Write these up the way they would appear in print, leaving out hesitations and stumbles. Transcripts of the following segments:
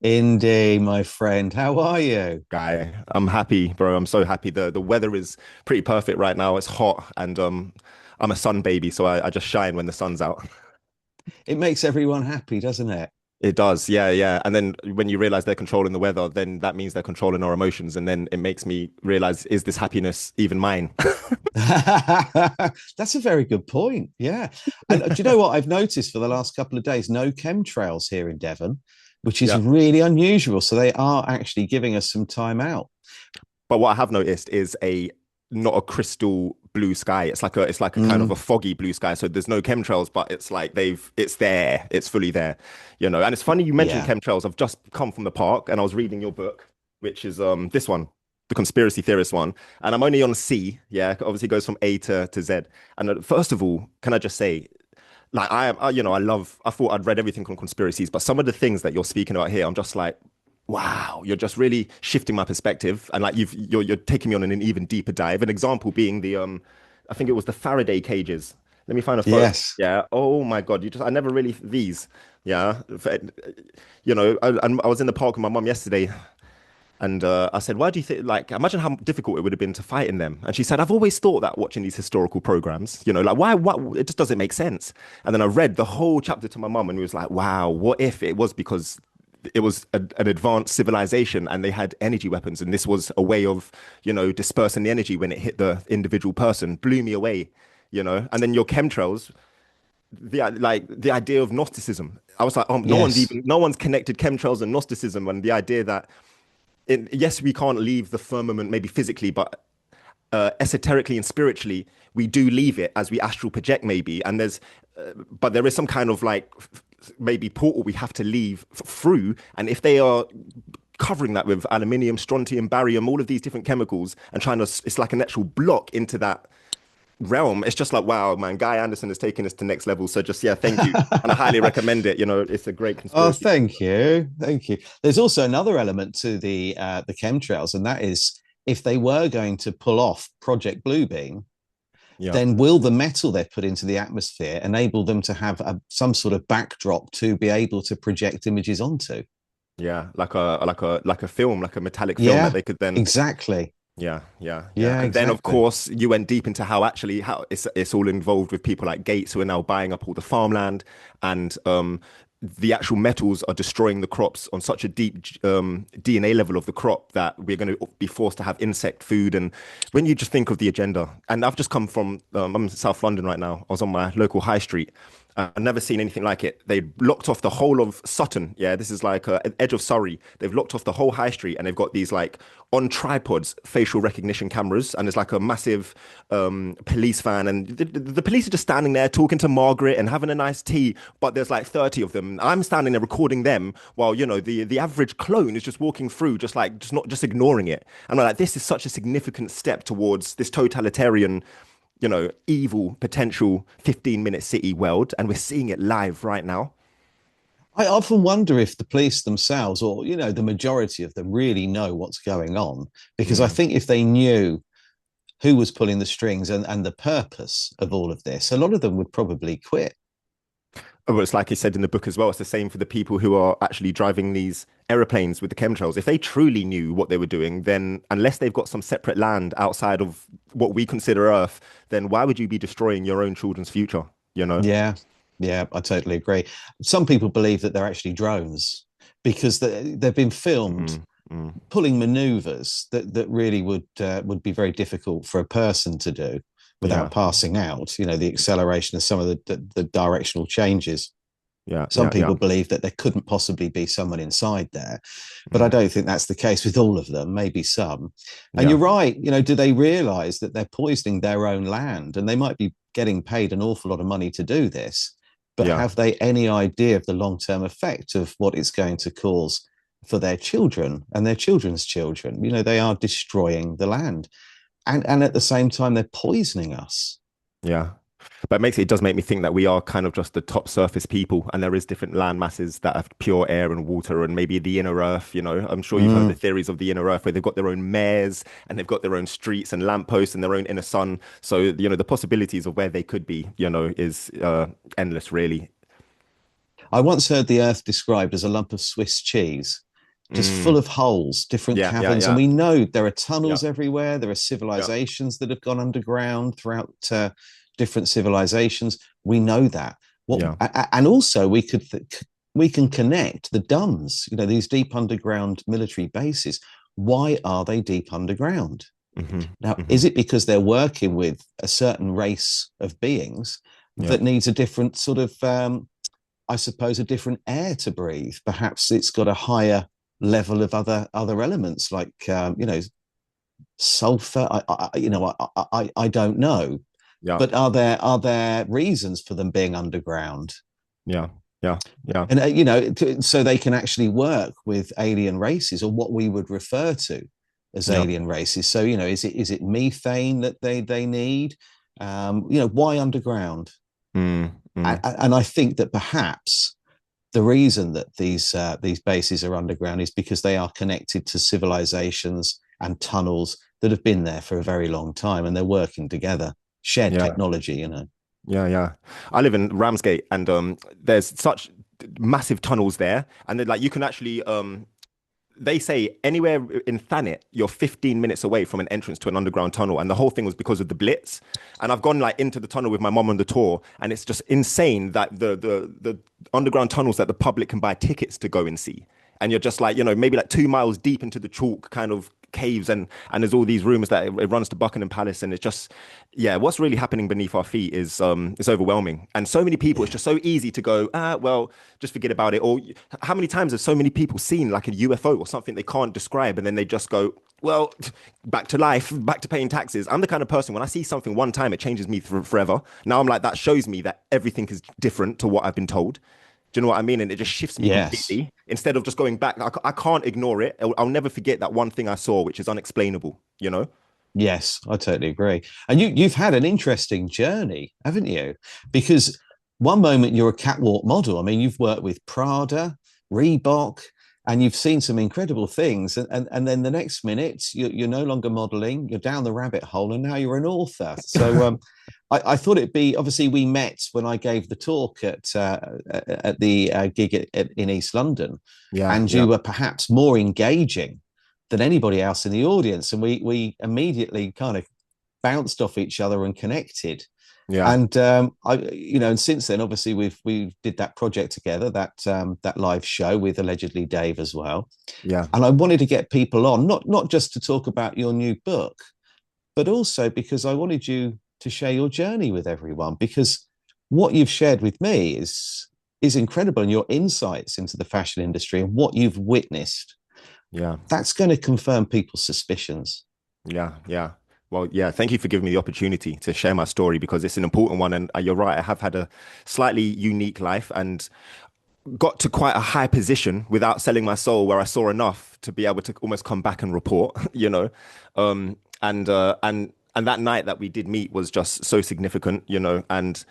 Indy, my friend, how are you? Guy, I'm happy, bro. I'm so happy. The weather is pretty perfect right now. It's hot and I'm a sun baby, so I just shine when the sun's out. It makes everyone happy, doesn't it? It does, yeah, yeah. And then when you realize they're controlling the weather, then that means they're controlling our emotions. And then it makes me realize, is this happiness even mine? That's a very good point. Yeah. And do you know what I've noticed for the last couple of days? No chemtrails here in Devon, which is Yeah. really unusual. So they are actually giving us some time out. But what I have noticed is a not a crystal blue sky. It's like a kind of a Mm, foggy blue sky. So there's no chemtrails, but it's like it's there. It's fully there, you know. And it's funny you mentioned yeah. chemtrails. I've just come from the park and I was reading your book, which is this one, the conspiracy theorist one. And I'm only on C. Yeah, obviously it goes from A to Z. And first of all, can I just say, like I thought I'd read everything on conspiracies, but some of the things that you're speaking about here, I'm just like, wow, you're just really shifting my perspective, and like you're taking me on an even deeper dive. An example being the I think it was the Faraday cages. Let me find a photo. Yes. Yeah. Oh my God, I never really these. Yeah. I was in the park with my mum yesterday, and I said, "Why do you think? Like, imagine how difficult it would have been to fight in them." And she said, "I've always thought that watching these historical programs, like why? What? It just doesn't make sense." And then I read the whole chapter to my mum, and we was like, "Wow, what if it was because it was an advanced civilization and they had energy weapons, and this was a way of, dispersing the energy when it hit the individual person." Blew me away, And then your chemtrails, the idea of Gnosticism. I was like, Yes. no one's connected chemtrails and Gnosticism, and the idea that yes, we can't leave the firmament maybe physically, but esoterically and spiritually, we do leave it as we astral project maybe. And but there is some kind of like maybe portal we have to leave through. And if they are covering that with aluminium, strontium, barium, all of these different chemicals, and it's like an actual block into that realm. It's just like, wow, man, Guy Anderson is taking us to next level. So just, yeah, thank you. And I highly recommend it. It's a great Oh, conspiracy. thank you. Thank you. There's also another element to the chemtrails, and that is if they were going to pull off Project Bluebeam, Yeah. then will the metal they've put into the atmosphere enable them to have some sort of backdrop to be able to project images onto? Yeah. Like a film, like a metallic film that Yeah, they could then. exactly. Yeah, yeah, yeah. Yeah, And then of exactly. course you went deep into how it's all involved with people like Gates who are now buying up all the farmland, and the actual metals are destroying the crops on such a deep DNA level of the crop that we're going to be forced to have insect food. And when you just think of the agenda, and I've just come from I'm in South London right now. I was on my local high street. I've never seen anything like it. They locked off the whole of Sutton. Yeah, this is like edge of Surrey. They've locked off the whole high street, and they've got these like on tripods facial recognition cameras, and there's like a massive police van, and the police are just standing there talking to Margaret and having a nice tea. But there's like 30 of them. I'm standing there recording them while the average clone is just walking through, just ignoring it. And I'm like, this is such a significant step towards this totalitarian, evil potential 15-minute city world, and we're seeing it live right now. I often wonder if the police themselves, or the majority of them, really know what's going on. Because I Mm. think if they knew who was pulling the strings and the purpose of all of this, a lot of them would probably quit. Well, it's like he said in the book as well. It's the same for the people who are actually driving these aeroplanes with the chemtrails. If they truly knew what they were doing, then unless they've got some separate land outside of what we consider Earth, then why would you be destroying your own children's future? You know? Yeah, yeah, I totally agree. Some people believe that they're actually drones because they've been filmed Mm, mm. pulling maneuvers that really would be very difficult for a person to do Yeah, without passing out. The acceleration of some of the directional changes. yeah, Some yeah, yeah. people believe that there couldn't possibly be someone inside there, but I Mm, don't think that's the case with all of them, maybe some. And yeah, you're right, do they realize that they're poisoning their own land and they might be getting paid an awful lot of money to do this? But yeah. have they any idea of the long term effect of what it's going to cause for their children and their children's children? They are destroying the land. And at the same time, they're poisoning us. Yeah. But it does make me think that we are kind of just the top surface people, and there is different land masses that have pure air and water, and maybe the inner earth. I'm sure you've heard the Mm. theories of the inner earth where they've got their own mayors and they've got their own streets and lampposts and their own inner sun. So, the possibilities of where they could be, is endless, really. I once heard the earth described as a lump of Swiss cheese. just full Mm. of holes, different Yeah, yeah, caverns. And yeah, we know there are yeah, tunnels everywhere. There are yeah, civilizations that have gone underground throughout different civilizations. We know that. What yeah. and also we can connect the DUMBs, you know, these deep underground military bases. Why are they deep underground? Hmm. Now, Hmm. is it because they're working with a certain race of beings Yeah, that needs a different sort of I suppose, a different air to breathe? Perhaps it's got a higher level of other elements like you know, sulfur. You know, I don't know, yeah, but are there reasons for them being underground? yeah, yeah, yeah, And you know, so they can actually work with alien races, or what we would refer to as yeah. alien races. So you know, is it methane that they need? You know, why underground? Mm, mm. And I think that perhaps the reason that these bases are underground is because they are connected to civilizations and tunnels that have been there for a very long time, and they're working together, shared Yeah, technology. You know. yeah, yeah. I live in Ramsgate, and there's such massive tunnels there, and then, like, you can actually they say anywhere in Thanet, you're 15 minutes away from an entrance to an underground tunnel. And the whole thing was because of the Blitz. And I've gone like into the tunnel with my mom on the tour. And it's just insane that the underground tunnels that the public can buy tickets to go and see. And you're just like, maybe like 2 miles deep into the chalk kind of caves. And there's all these rumors that it runs to Buckingham Palace. And it's just, yeah, what's really happening beneath our feet is it's overwhelming. And so many people, it's Yeah. just so easy to go, well, just forget about it. Or how many times have so many people seen like a UFO or something they can't describe, and then they just go, well, back to life, back to paying taxes. I'm the kind of person, when I see something one time, it changes me forever. Now I'm like, that shows me that everything is different to what I've been told. Do you know what I mean? And it just shifts me Yes. completely. Instead of just going back, I can't ignore it. I'll never forget that one thing I saw, which is unexplainable, you know? Yes, I totally agree. And you've had an interesting journey, haven't you? Because one moment you're a catwalk model. I mean, you've worked with Prada, Reebok, and you've seen some incredible things. And then the next minute you're no longer modeling, you're down the rabbit hole, and now you're an author. So I thought it'd be, obviously we met when I gave the talk at the gig in East London, Yeah, and yeah, you were perhaps more engaging than anybody else in the audience, and we immediately kind of bounced off each other and connected. yeah, And I, you know, and since then, obviously, we did that project together, that live show with allegedly Dave as well. yeah. And I wanted to get people on, not just to talk about your new book, but also because I wanted you to share your journey with everyone. Because what you've shared with me is incredible, and your insights into the fashion industry and what you've witnessed, Yeah. that's going to confirm people's suspicions. Yeah, yeah. Well, yeah, thank you for giving me the opportunity to share my story, because it's an important one. And you're right, I have had a slightly unique life and got to quite a high position without selling my soul, where I saw enough to be able to almost come back and report, you know. And that night that we did meet was just so significant, you know. And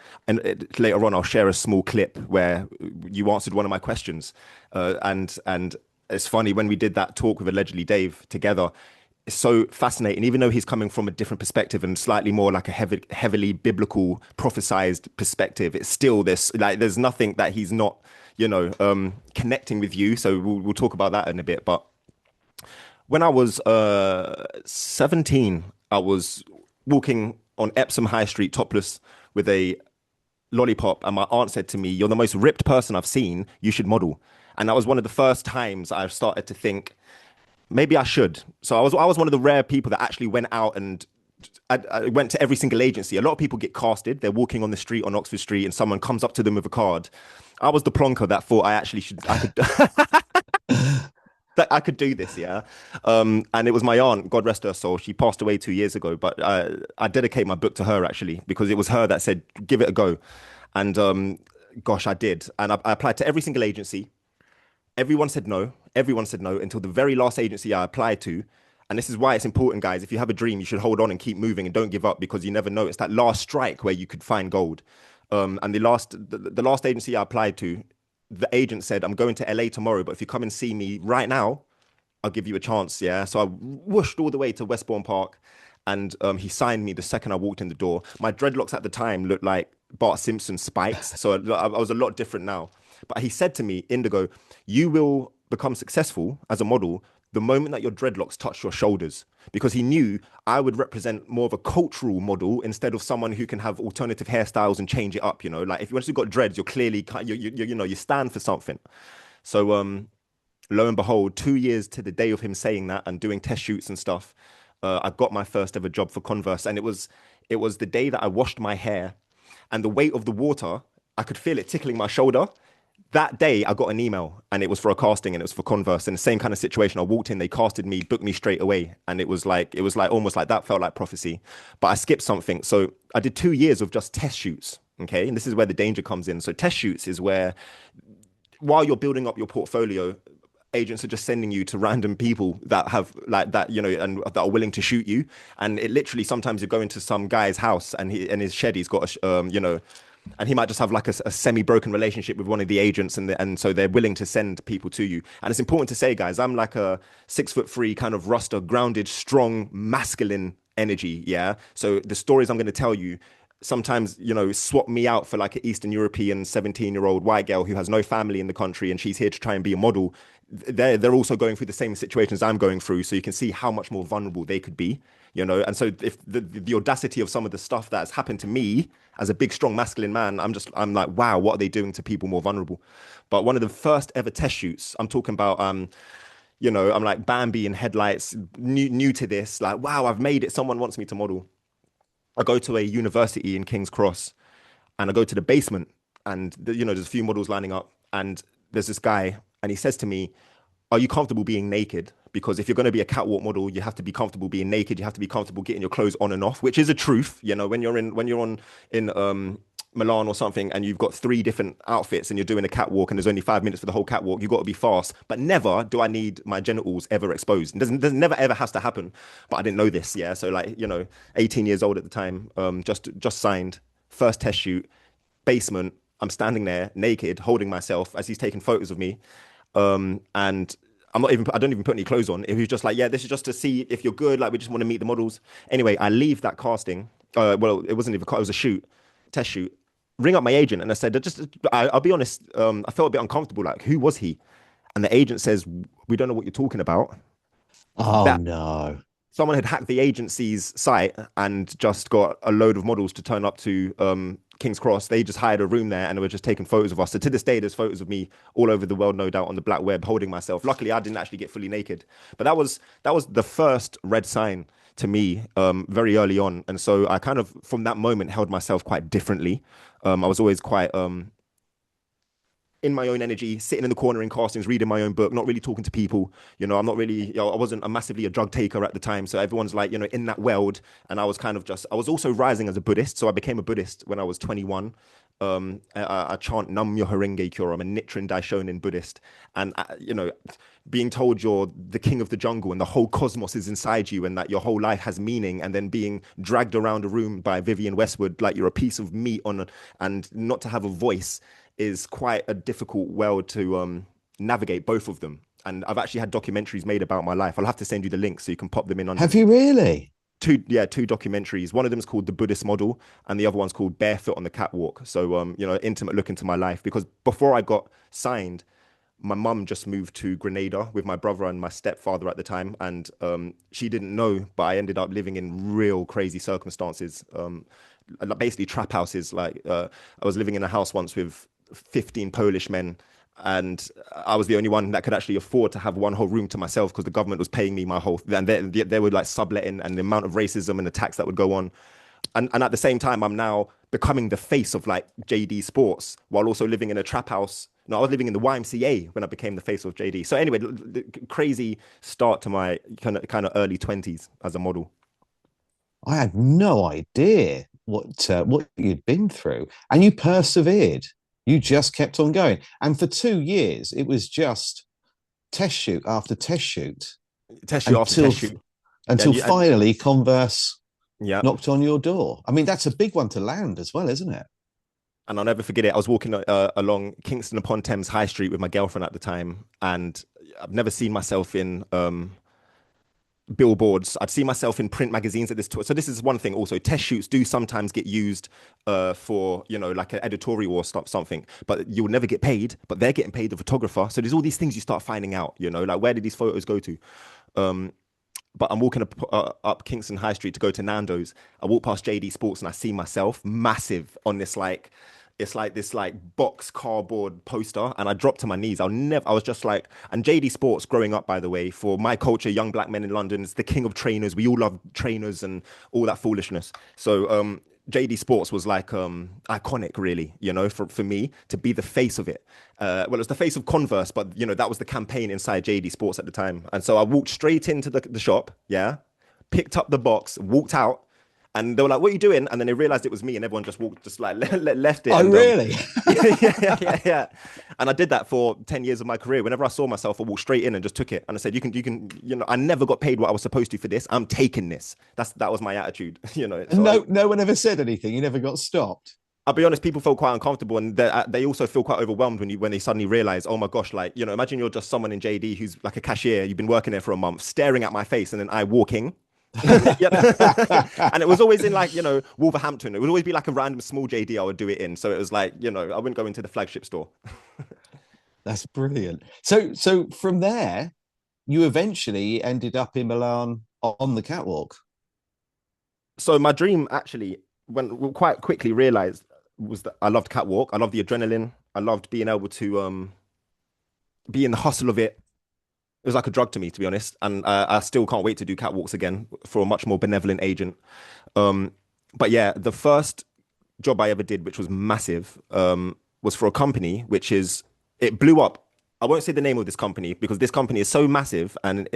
later on, I'll share a small clip where you answered one of my questions. And it's funny, when we did that talk with allegedly Dave together, it's so fascinating, even though he's coming from a different perspective and slightly more like a heavily biblical prophesized perspective. It's still this, like, there's nothing that he's not, connecting with you. So we'll talk about that in a bit. But when I was 17, I was walking on Epsom High Street topless with a lollipop, and my aunt said to me, "You're the most ripped person I've seen. You should model." And that was one of the first times I started to think, maybe I should. So I was one of the rare people that actually went out, and I went to every single agency. A lot of people get casted. They're walking on the street on Oxford Street, and someone comes up to them with a card. I was the plonker that thought I could that I could do this, yeah. And it was my aunt, God rest her soul. She passed away 2 years ago, but I dedicate my book to her, actually, because it was her that said, "Give it a go." And gosh, I did, and I applied to every single agency. Everyone said no. Everyone said no until the very last agency I applied to. And this is why it's important, guys. If you have a dream, you should hold on and keep moving and don't give up, because you never know. It's that last strike where you could find gold. And the last agency I applied to, the agent said, "I'm going to LA tomorrow, but if you come and see me right now, I'll give you a chance." Yeah. So I whooshed all the way to Westbourne Park, and he signed me the second I walked in the door. My dreadlocks at the time looked like Bart Simpson spikes. So I was a lot different now. But he said to me, "Indigo, you will become successful as a model the moment that your dreadlocks touch your shoulders, because he knew I would represent more of a cultural model instead of someone who can have alternative hairstyles and change it up. You know, like if once you've got dreads, you're clearly you know you stand for something. So lo and behold, 2 years to the day of him saying that and doing test shoots and stuff, I got my first ever job for Converse, and it was the day that I washed my hair, and the weight of the water, I could feel it tickling my shoulder. That day, I got an email, and it was for a casting, and it was for Converse, and the same kind of situation. I walked in, they casted me, booked me straight away, and it was like almost like that felt like prophecy, but I skipped something. So I did 2 years of just test shoots. Okay, and this is where the danger comes in. So test shoots is where while you're building up your portfolio, agents are just sending you to random people that have like that, you know, and that are willing to shoot you. And it literally sometimes you go into some guy's house and he in his shed he's got a you know, and he might just have like a semi-broken relationship with one of the agents, and so they're willing to send people to you. And it's important to say, guys, I'm like a 6'3" kind of roster, grounded, strong, masculine energy. Yeah. So the stories I'm going to tell you sometimes, you know, swap me out for like an Eastern European 17-year-old white girl who has no family in the country and she's here to try and be a model. They're also going through the same situations I'm going through, so you can see how much more vulnerable they could be, you know. And so if the audacity of some of the stuff that's happened to me as a big strong masculine man, I'm like, wow, what are they doing to people more vulnerable? But one of the first ever test shoots, I'm talking about you know, I'm like Bambi in headlights, new to this, like, wow, I've made it, someone wants me to model. I go to a university in King's Cross, and I go to the basement, and you know there's a few models lining up, and there's this guy, and he says to me, "Are you comfortable being naked? Because if you're going to be a catwalk model, you have to be comfortable being naked. You have to be comfortable getting your clothes on and off," which is a truth. You know, when you're on in Milan or something, and you've got three different outfits, and you're doing a catwalk, and there's only 5 minutes for the whole catwalk, you've got to be fast. But never do I need my genitals ever exposed. It doesn't never ever has to happen. But I didn't know this, yeah. So like, you know, 18 years old at the time, just signed, first test shoot, basement. I'm standing there naked, holding myself as he's taking photos of me. And I don't even put any clothes on. It was just like, yeah, this is just to see if you're good. Like, we just want to meet the models. Anyway, I leave that casting. Well, it wasn't even, it was a shoot, test shoot. Ring up my agent and I said, I'll be honest, I felt a bit uncomfortable. Like, who was he? And the agent says, we don't know what you're talking about. Oh That no. someone had hacked the agency's site and just got a load of models to turn up to King's Cross. They just hired a room there and they were just taking photos of us. So to this day, there's photos of me all over the world, no doubt, on the black web, holding myself. Luckily, I didn't actually get fully naked, but that was the first red sign to me very early on. And so I kind of, from that moment, held myself quite differently. I was always quite in my own energy, sitting in the corner in castings, reading my own book, not really talking to people. You know, I'm not really, you know, I wasn't a massively a drug taker at the time. So everyone's like, you know, in that world. And I was kind of just, I was also rising as a Buddhist. So I became a Buddhist when I was 21. I chant Nam Myoho Renge Kyo. I'm a Nichiren Daishonin Buddhist. And, you know, being told you're the king of the jungle and the whole cosmos is inside you and that your whole life has meaning, and then being dragged around a room by Vivienne Westwood like you're a piece of meat and not to have a voice is quite a difficult world to navigate, both of them. And I've actually had documentaries made about my life. I'll have to send you the links so you can pop them in Have underneath. you really? Two documentaries. One of them is called The Buddhist Model, and the other one's called Barefoot on the Catwalk. So you know, intimate look into my life. Because before I got signed, my mum just moved to Grenada with my brother and my stepfather at the time, and she didn't know, but I ended up living in real crazy circumstances. Like basically trap houses. Like I was living in a house once with 15 Polish men, and I was the only one that could actually afford to have one whole room to myself because the government was paying me my whole, and they were like subletting, and the amount of racism and attacks that would go on. And at the same time, I'm now becoming the face of like JD Sports while also living in a trap house. No, I was living in the YMCA when I became the face of JD. So anyway, the crazy start to my kind of early 20s as a model. I had no idea what you'd been through, and you persevered. You just kept on going, and for 2 years, it was just test shoot after test shoot Test shoot after until test shoot. until And you, and finally Converse yeah. knocked on your door. I mean, that's a big one to land as well, isn't it? And I'll never forget it. I was walking along Kingston upon Thames High Street with my girlfriend at the time, and I've never seen myself in billboards. I'd see myself in print magazines at this tour. So this is one thing also. Test shoots do sometimes get used for, you know, like an editorial or stuff, something, but you'll never get paid, but they're getting paid, the photographer. So there's all these things you start finding out, you know, like where did these photos go to? Um, but I'm walking up Kingston High Street to go to Nando's. I walk past JD Sports and I see myself massive on this like it's like this like box cardboard poster, and I dropped to my knees. I was just like, and JD Sports growing up, by the way, for my culture, young black men in London, is the king of trainers. We all love trainers and all that foolishness. So JD Sports was like iconic, really, you know, for me to be the face of it. Well, it was the face of Converse, but you know, that was the campaign inside JD Sports at the time. And so I walked straight into the shop, yeah, picked up the box, walked out, and they were like, "What are you doing?" And then they realized it was me, and everyone just walked, just like left it. Oh, And really? yeah. And I did that for 10 years of my career. Whenever I saw myself, I walked straight in and just took it. And I said, "You can, you know, I never got paid what I was supposed to for this. I'm taking this." That was my attitude, you know. And no one ever said anything. You never got stopped. I'll be honest, people felt quite uncomfortable, and they also feel quite overwhelmed when they suddenly realize, oh my gosh, like, you know, imagine you're just someone in JD who's like a cashier, you've been working there for a month, staring at my face, and then I walking. And it was always in, like, you know, Wolverhampton. It would always be like a random small JD I would do it in. So it was like, you know, I wouldn't go into the flagship store. That's brilliant. So from there, you eventually ended up in Milan on the catwalk. So my dream actually, when quite quickly realized, was that I loved catwalk. I loved the adrenaline. I loved being able to be in the hustle of it. It was like a drug to me, to be honest. And I still can't wait to do catwalks again for a much more benevolent agent. Um, but yeah, the first job I ever did, which was massive, was for a company, it blew up. I won't say the name of this company because this company is so massive, and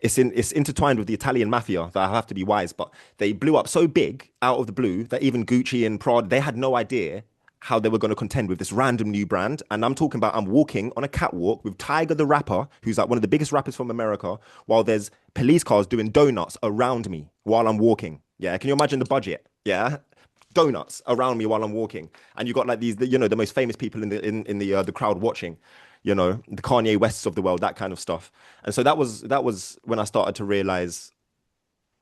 it's intertwined with the Italian mafia that I have to be wise. But they blew up so big out of the blue that even Gucci and Prada, they had no idea how they were going to contend with this random new brand. And I'm talking about, I'm walking on a catwalk with Tiger the rapper, who's like one of the biggest rappers from America, while there's police cars doing donuts around me while I'm walking. Yeah, can you imagine the budget? Yeah, donuts around me while I'm walking, and you got like you know, the most famous people in the crowd watching, you know, the Kanye Wests of the world, that kind of stuff. And so that was when I started to realize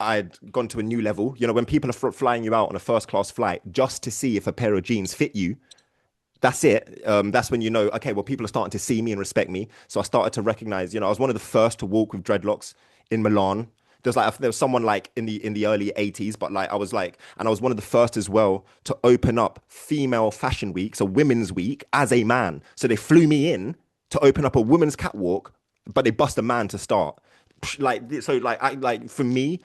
I'd gone to a new level. You know, when people are flying you out on a first class flight just to see if a pair of jeans fit you, that's it. That's when you know, okay, well, people are starting to see me and respect me. So I started to recognize, you know, I was one of the first to walk with dreadlocks in Milan. There was someone like in the early 80s, but like I was like, and I was one of the first as well to open up female fashion week, so women's week, as a man. So they flew me in to open up a women's catwalk, but they bust a man to start. Like, so like I like for me,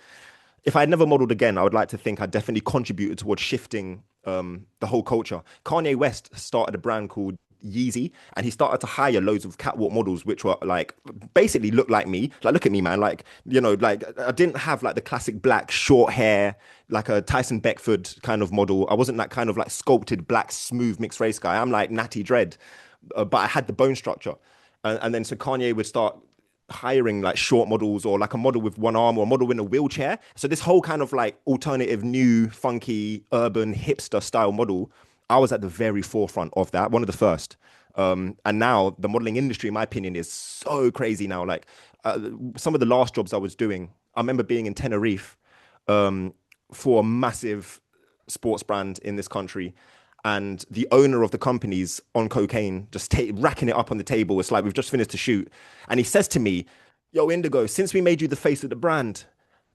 if I had never modeled again, I would like to think I definitely contributed towards shifting the whole culture. Kanye West started a brand called Yeezy, and he started to hire loads of catwalk models, which were like basically look like me. Like, look at me, man. Like, you know, like I didn't have like the classic black short hair, like a Tyson Beckford kind of model. I wasn't that kind of like sculpted black smooth mixed race guy. I'm like Natty Dread, but I had the bone structure. And then so Kanye would start hiring like short models or like a model with one arm or a model in a wheelchair. So this whole kind of like alternative, new, funky, urban, hipster style model, I was at the very forefront of that, one of the first. And now the modeling industry, in my opinion, is so crazy now. Like some of the last jobs I was doing, I remember being in Tenerife for a massive sports brand in this country. And the owner of the company's on cocaine, just racking it up on the table. It's like, we've just finished the shoot. And he says to me, "Yo, Indigo, since we made you the face of the brand,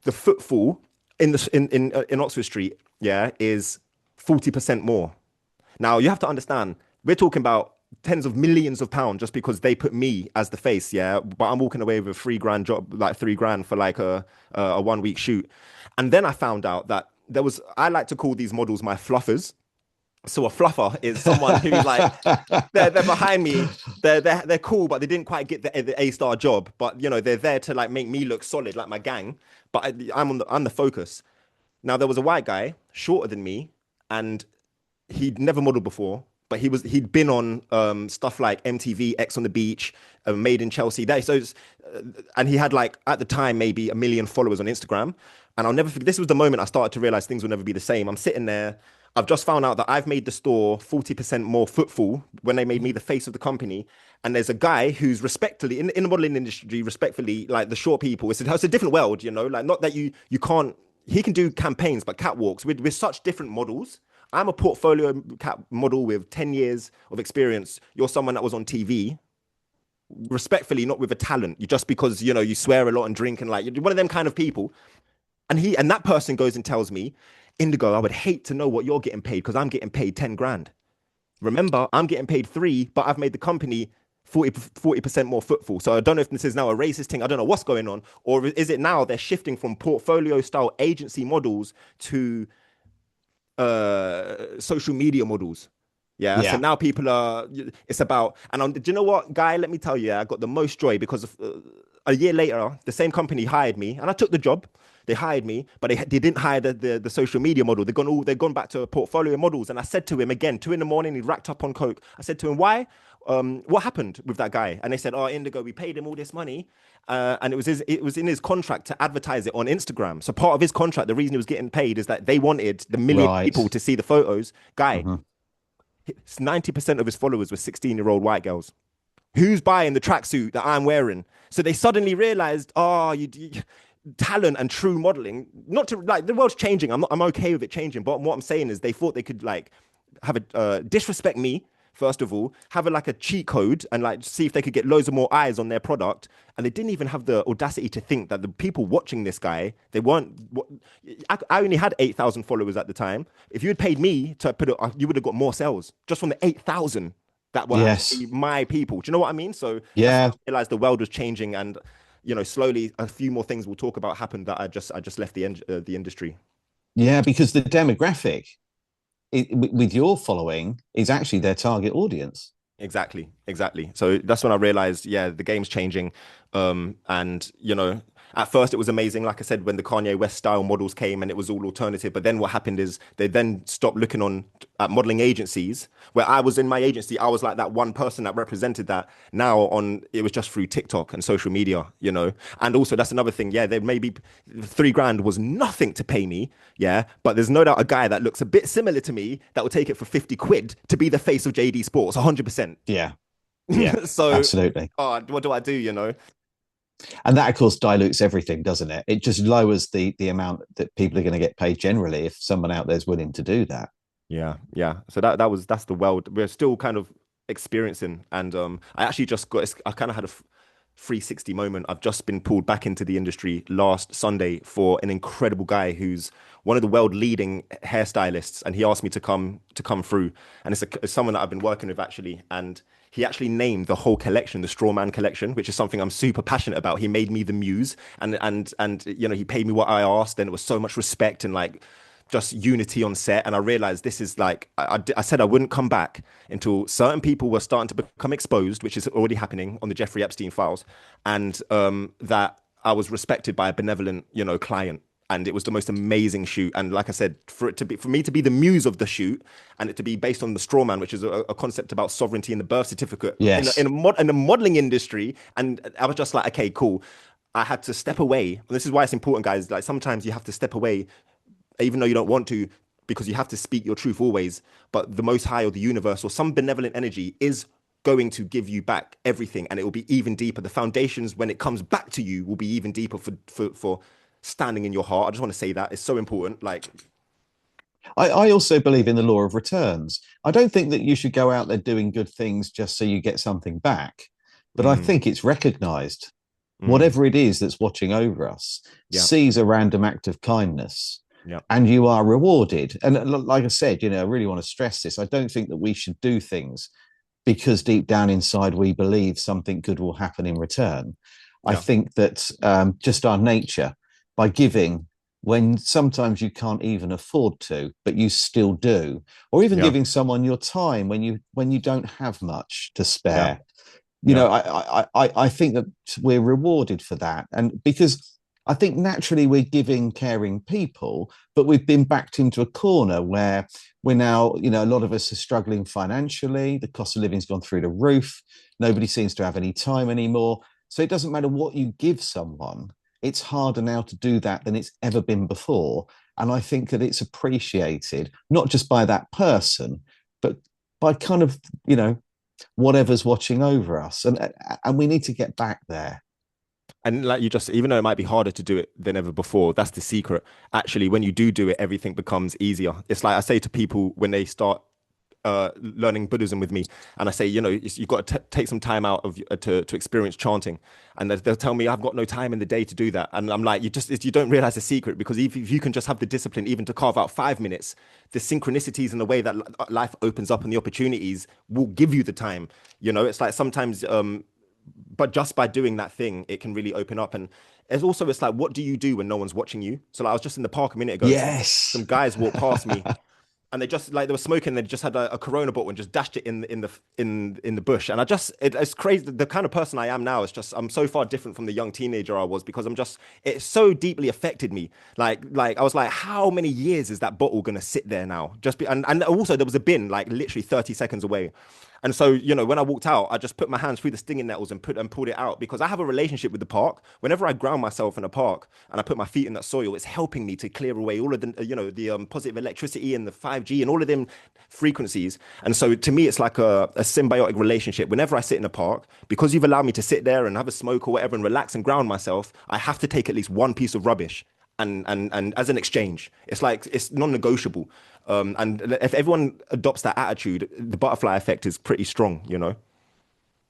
the footfall in Oxford Street, yeah, is 40% more." Now, you have to understand, we're talking about tens of millions of pounds just because they put me as the face, yeah. But I'm walking away with a 3 grand job, like 3 grand for like a 1 week shoot. And then I found out that I like to call these models my fluffers. So a fluffer is someone who's like, they're behind me, they're cool, but they didn't quite get the A-star job. But you know, they're there to like make me look solid, like my gang. But I'm the focus. Now there was a white guy, shorter than me, and he'd never modeled before, but he'd been on stuff like MTV, X on the Beach, Made in Chelsea. And he had like at the time maybe 1 million followers on Instagram. And I'll never forget. This was the moment I started to realize things will never be the same. I'm sitting there. I've just found out that I've made the store 40% more footfall when they made me the face of the company. And there's a guy who's respectfully in the modeling industry, respectfully, like the short people, it's a different world, you know, like not that you can't, he can do campaigns, but catwalks with such different models. I'm a portfolio cat model with 10 years of experience. You're someone that was on TV, respectfully, not with a talent. You just because, you know, you swear a lot and drink and like you're one of them kind of people. And that person goes and tells me, Indigo, I would hate to know what you're getting paid because I'm getting paid 10 grand. Remember, I'm getting paid three, but I've made the company 40% more footfall. So I don't know if this is now a racist thing. I don't know what's going on. Or is it now they're shifting from portfolio style agency models to social media models? Yeah. So Yeah. now people are, it's about, and do you know what, Guy? Let me tell you, I got the most joy because a year later, the same company hired me and I took the job. They hired me, but they didn't hire the social media model. They've gone back to portfolio models. And I said to him again, 2 a.m, he racked up on coke. I said to him, why? What happened with that guy? And they said, oh, Indigo, we paid him all this money, and it was in his contract to advertise it on Instagram. So part of his contract, the reason he was getting paid is that they wanted the million Right. people to see the photos. Guy, Mhm. 90% of his followers were 16-year-old white girls. Who's buying the tracksuit that I'm wearing? So they suddenly realized, oh, talent and true modeling, not to like the world's changing. I'm okay with it changing. But what I'm saying is they thought they could like have a disrespect me, first of all, have like a cheat code and like see if they could get loads of more eyes on their product. And they didn't even have the audacity to think that the people watching this guy, they weren't. I only had 8,000 followers at the time. If you had paid me to put it, you would have got more sales just from the 8,000 that were Yes. actually my people. Do you know what I mean? So that's when Yeah. I realized the world was changing, and you know, slowly a few more things we'll talk about happened that I just left the industry. Yeah. Because the demographic with your following is actually their target audience. Exactly, exactly. So that's when I realized, yeah, the game's changing. And you know, at first it was amazing, like I said, when the Kanye West style models came and it was all alternative. But then what happened is they then stopped looking on at modeling agencies. Where I was in my agency, I was like that one person that represented that. Now on, it was just through TikTok and social media, you know. And also that's another thing. Yeah, there maybe 3 grand was nothing to pay me. Yeah, but there's no doubt a guy that looks a bit similar to me that will take it for 50 quid to be the face of JD Sports, 100%. Yeah. Yeah. So, Absolutely. what do I do? You know? And that, of course, dilutes everything, doesn't it? It just lowers the amount that people are going to get paid generally if someone out there is willing to do that. Yeah, yeah. So that's the world we're still kind of experiencing, and I actually just got I kind of had a 360 moment. I've just been pulled back into the industry last Sunday for an incredible guy who's one of the world leading hairstylists, and he asked me to come through, and it's someone that I've been working with actually, and he actually named the whole collection the Strawman collection, which is something I'm super passionate about. He made me the muse, and you know he paid me what I asked, and it was so much respect and like just unity on set. And I realized this is like I said I wouldn't come back until certain people were starting to become exposed, which is already happening on the Jeffrey Epstein files, and that I was respected by a benevolent, you know, client. And it was the most amazing shoot. And like I said, for me to be the muse of the shoot, and it to be based on the straw man, which is a concept about sovereignty in the birth certificate Yes. in the modeling industry. And I was just like, okay, cool. I had to step away. And this is why it's important, guys. Like sometimes you have to step away even though you don't want to, because you have to speak your truth always. But the Most High or the universe or some benevolent energy is going to give you back everything, and it will be even deeper. The foundations, when it comes back to you, will be even deeper for standing in your heart. I just want to say that it's so important. Like, I also believe in the law of returns. I don't think that you should go out there doing good things just so you get something back, but I mm, think it's recognized. mm, Whatever it is that's watching over us yeah, sees a random act of kindness yeah, and you are rewarded. And like I said, you know, I really want to stress this. I don't think that we should do things because deep down inside we believe something good will happen in return. I yeah, think that just our nature, by giving when sometimes you can't even afford to, but you still do, or even yeah, giving someone your time when you don't have much to yeah, spare. You yeah, know, I think that we're rewarded for that, and because I think naturally we're giving, caring people, but we've been backed into a corner where we're now, you know, a lot of us are struggling financially. The cost of living's gone through the roof. Nobody seems to have any time anymore. So it doesn't matter what you give someone, it's harder now to do that than it's ever been before. And I think that it's appreciated not just by that person, but by kind of, you know, whatever's watching over us. And we need to get back there. And like you just, even though it might be harder to do it than ever before, that's the secret. Actually, when you do it, everything becomes easier. It's like I say to people when they start learning Buddhism with me, and I say, you know, you've got to take some time out of to experience chanting, and they'll tell me I've got no time in the day to do that, and I'm like, you don't realize the secret, because if you can just have the discipline even to carve out 5 minutes, the synchronicities and the way that life opens up and the opportunities will give you the time. You know, it's like sometimes but just by doing that thing, it can really open up. And it's like, what do you do when no one's watching you? So like, I was just in the park a minute ago. Some Yes. guys walked past me, and they just like they were smoking. They just had a Corona bottle and just dashed it in the bush. And it's crazy. The kind of person I am now is just, I'm so far different from the young teenager I was, because it so deeply affected me. Like I was like, how many years is that bottle gonna sit there now? And also there was a bin like literally 30 seconds away. And so, you know, when I walked out, I just put my hands through the stinging nettles and pulled it out, because I have a relationship with the park. Whenever I ground myself in a park and I put my feet in that soil, it's helping me to clear away all of the, the positive electricity and the 5G and all of them frequencies. And so to me, it's like a symbiotic relationship. Whenever I sit in a park, because you've allowed me to sit there and have a smoke or whatever and relax and ground myself, I have to take at least one piece of rubbish and as an exchange. It's like it's non-negotiable. And if everyone adopts that attitude, the butterfly effect is pretty strong, you know.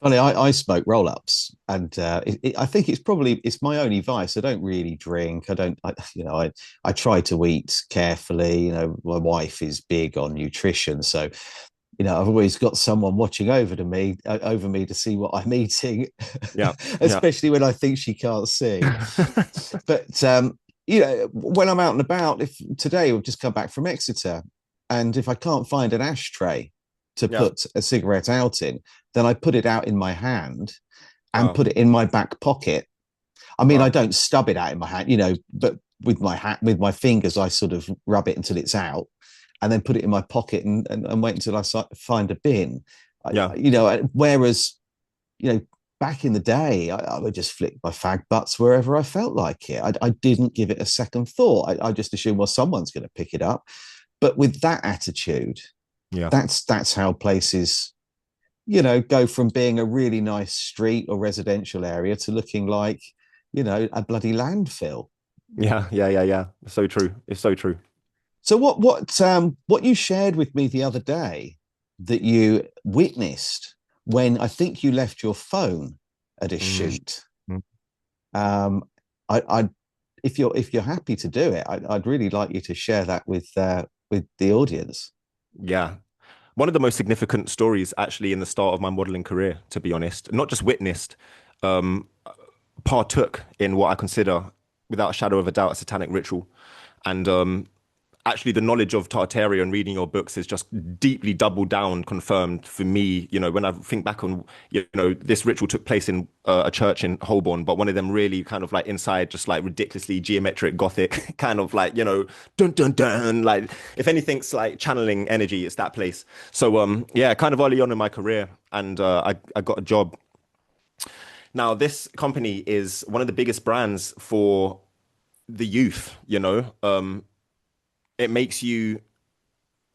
Funny, I smoke roll ups, and I think it's my only vice. I don't really drink. I don't, I try to eat carefully. You know, my wife is big on nutrition, so you know, I've always got someone watching over me to see what I'm eating, Yeah, yeah, especially when I think she can't see. But you know, when I'm out and about, if today we've just come back from Exeter, and if I can't find an ashtray to yeah. put a cigarette out in, then I put it out in my hand and Wow, put it in my back pocket. I mean, I wow. don't stub it out in my hand, you know, but with my fingers, I sort of rub it until it's out, and then put it in my pocket and wait until I find a bin. Yeah, You know, whereas you know, back in the day, I would just flick my fag butts wherever I felt like it. I didn't give it a second thought. I just assumed, well, someone's going to pick it up. But with that attitude, yeah. that's how places, you know, go from being a really nice street or residential area to looking like, you know, a bloody landfill. Yeah, yeah, yeah, yeah. So true. It's so true. So what you shared with me the other day that you witnessed when I think you left your phone at a Mm, shoot. mm. Um, I if you're happy to do it, I'd really like you to share that with the audience. Yeah. One of the most significant stories actually in the start of my modeling career, to be honest, not just witnessed, um, partook in what I consider, without a shadow of a doubt, a satanic ritual. And actually, the knowledge of Tartaria and reading your books is just deeply doubled down, confirmed for me. You know, when I think back on, you know, this ritual took place in a church in Holborn, but one of them really kind of like inside, just like ridiculously geometric, gothic, kind of like, you know, dun dun dun. Like, if anything's like channeling energy, it's that place. So, yeah, kind of early on in my career, and I got a job. Now, this company is one of the biggest brands for the youth, you know. It makes you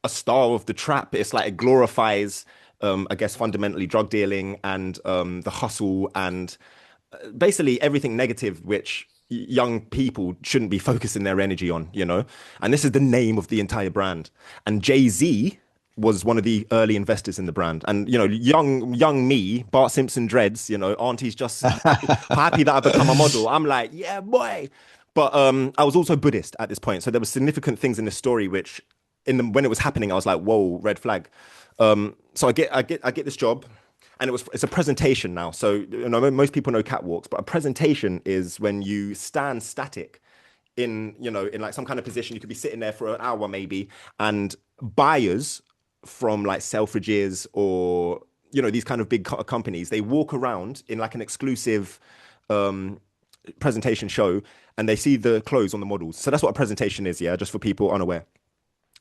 a star of the trap. It's like it glorifies, I guess, fundamentally drug dealing and the hustle and basically everything negative, which young people shouldn't be focusing their energy on, you know? And this is the name of the entire brand. And Jay-Z was one of the early investors in the brand. And, you know, young me, Bart Simpson dreads, you know, auntie's just happy that I become a model. I'm like, yeah, boy. But I was also Buddhist at this point. So there were significant things in the story which when it was happening, I was like, whoa, red flag. So I get this job, and it's a presentation now. So you know, most people know catwalks, but a presentation is when you stand static in like some kind of position. You could be sitting there for an hour maybe, and buyers from like Selfridges or these kind of big companies, they walk around in like an exclusive um presentation show, and they see the clothes on the models. So that's what a presentation is, yeah, just for people unaware.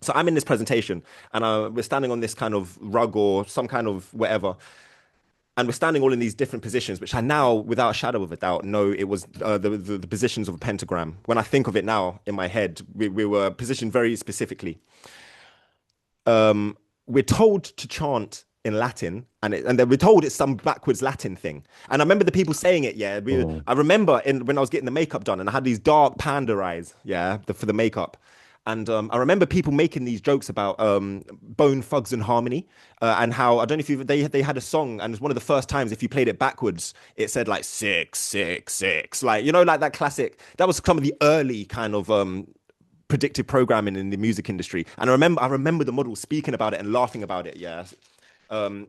So I'm in this presentation, and we're standing on this kind of rug or some kind of whatever. And we're standing all in these different positions, which I now, without a shadow of a doubt, know it was the positions of a pentagram. When I think of it now in my head, we were positioned very specifically. We're told to chant in Latin, and then we're told it's some backwards Latin thing. And I remember the people saying it. Yeah, Oh, I remember when I was getting the makeup done, and I had these dark panda eyes. Yeah, for the makeup. And I remember people making these jokes about Bone Thugs and Harmony, and how I don't know if they had a song, and it's one of the first times if you played it backwards, it said like 666, like like that classic. That was some of the early kind of predictive programming in the music industry. And I remember the model speaking about it and laughing about it. Yeah. Um,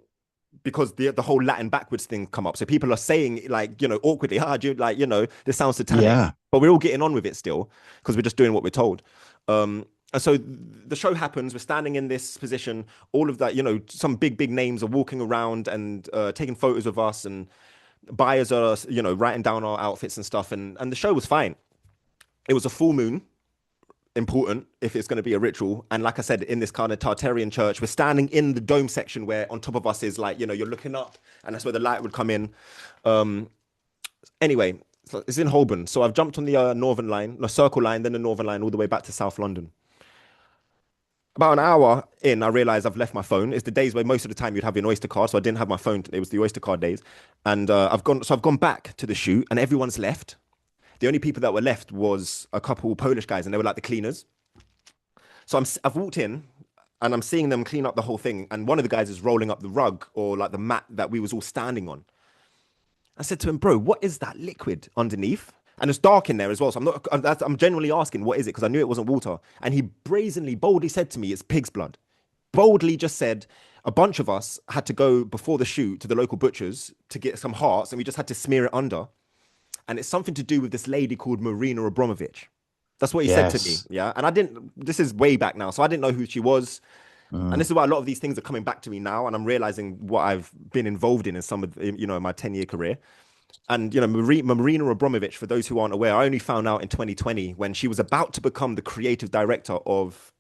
because the whole Latin backwards thing come up. So people are saying like, awkwardly, dude, like, this sounds satanic, yeah. but we're all getting on with it still because we're just doing what we're told. And so the show happens, we're standing in this position, all of that, some big names are walking around and taking photos of us, and buyers are, writing down our outfits and stuff. And the show was fine. It was a full moon, important if it's going to be a ritual. And like I said, in this kind of Tartarian church, we're standing in the dome section where on top of us is like, you're looking up, and that's where the light would come in. Anyway, so it's in Holborn. So I've jumped on the Northern line, the Circle line, then the Northern line, all the way back to South London. About an hour in, I realized I've left my phone. It's the days where most of the time you'd have your Oyster card, so I didn't have my phone. It was the Oyster card days. And I've gone back to the shoot, and everyone's left. The only people that were left was a couple Polish guys, and they were like the cleaners. So I've walked in, and I'm seeing them clean up the whole thing. And one of the guys is rolling up the rug, or like the mat that we was all standing on. I said to him, bro, what is that liquid underneath? And it's dark in there as well. So I'm genuinely asking, what is it? Because I knew it wasn't water. And he boldly said to me, it's pig's blood. Boldly just said, a bunch of us had to go before the shoot to the local butchers to get some hearts, and we just had to smear it under. And it's something to do with this lady called Marina Abramovich. That's what he said to me. Yes. Yeah. And this is way back now, so I didn't know who she was. And this is why a lot of these things are coming back to me now. And I'm realizing what I've been involved in some of, my 10-year career. And, Marina Abramovich, for those who aren't aware, I only found out in 2020 when she was about to become the creative director of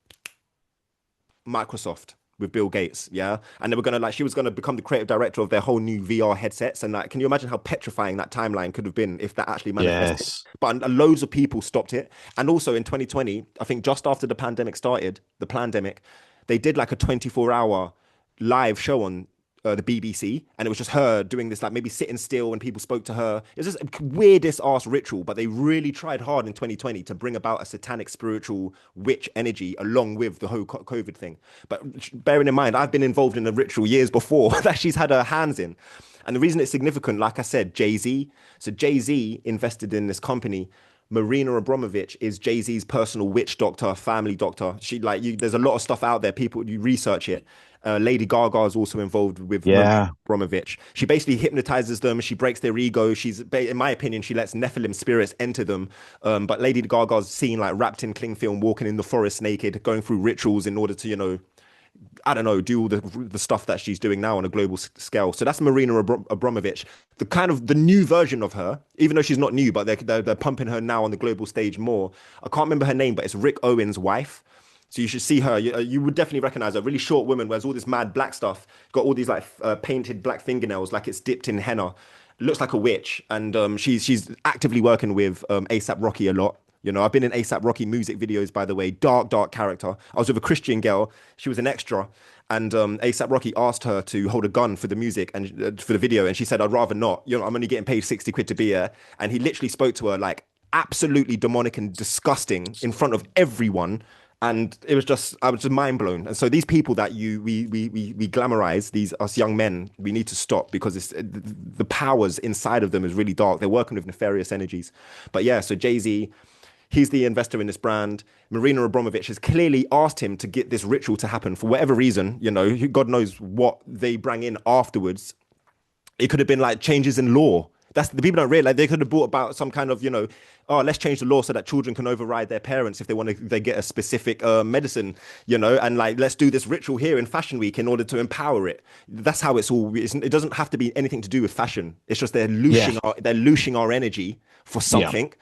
Microsoft with Bill Gates. Yeah. And she was going to become the creative director of their whole new VR headsets. And can you imagine how petrifying that timeline could have been if that actually manifested? Yes. But loads of people stopped it. And also in 2020, I think just after the pandemic started, the plandemic, they did like a 24-hour live show on the BBC, and it was just her doing this, like maybe sitting still, and people spoke to her. It was just a weirdest ass ritual, but they really tried hard in 2020 to bring about a satanic spiritual witch energy along with the whole COVID thing. But bearing in mind, I've been involved in a ritual years before that she's had her hands in. And the reason it's significant, like I said, Jay-Z. So Jay-Z invested in this company. Marina Abramovich is Jay-Z's personal witch doctor, family doctor. There's a lot of stuff out there. People, you research it. Lady Gaga is also involved with Marina Yeah. Abramovich. She basically hypnotizes them. She breaks their ego. In my opinion, she lets Nephilim spirits enter them. But Lady Gaga's seen like wrapped in cling film, walking in the forest naked, going through rituals in order to, I don't know, do all the stuff that she's doing now on a global scale. So that's Marina Abramovich, the kind of the new version of her, even though she's not new, but they're pumping her now on the global stage more. I can't remember her name, but it's Rick Owens' wife. So you should see her. You would definitely recognize her. Really short woman, wears all this mad black stuff, got all these like painted black fingernails, like it's dipped in henna. Looks like a witch, and she's actively working with ASAP Rocky a lot. I've been in ASAP Rocky music videos, by the way. Dark character. I was with a Christian girl. She was an extra. And ASAP Rocky asked her to hold a gun for the music and for the video. And she said, I'd rather not. I'm only getting paid 60 quid to be here. And he literally spoke to her like absolutely demonic and disgusting in front of everyone. And I was just mind blown. And so these people that we glamorize, us young men, we need to stop, because the powers inside of them is really dark. They're working with nefarious energies. But yeah, so Jay-Z, he's the investor in this brand. Marina Abramovich has clearly asked him to get this ritual to happen for whatever reason. God knows what they bring in afterwards. It could have been like changes in law. That's the people don't realize. They could have brought about some kind of, let's change the law so that children can override their parents if they get a specific medicine, and like, let's do this ritual here in Fashion Week in order to empower it. That's how it doesn't have to be anything to do with fashion. It's just they're looshing our energy for something.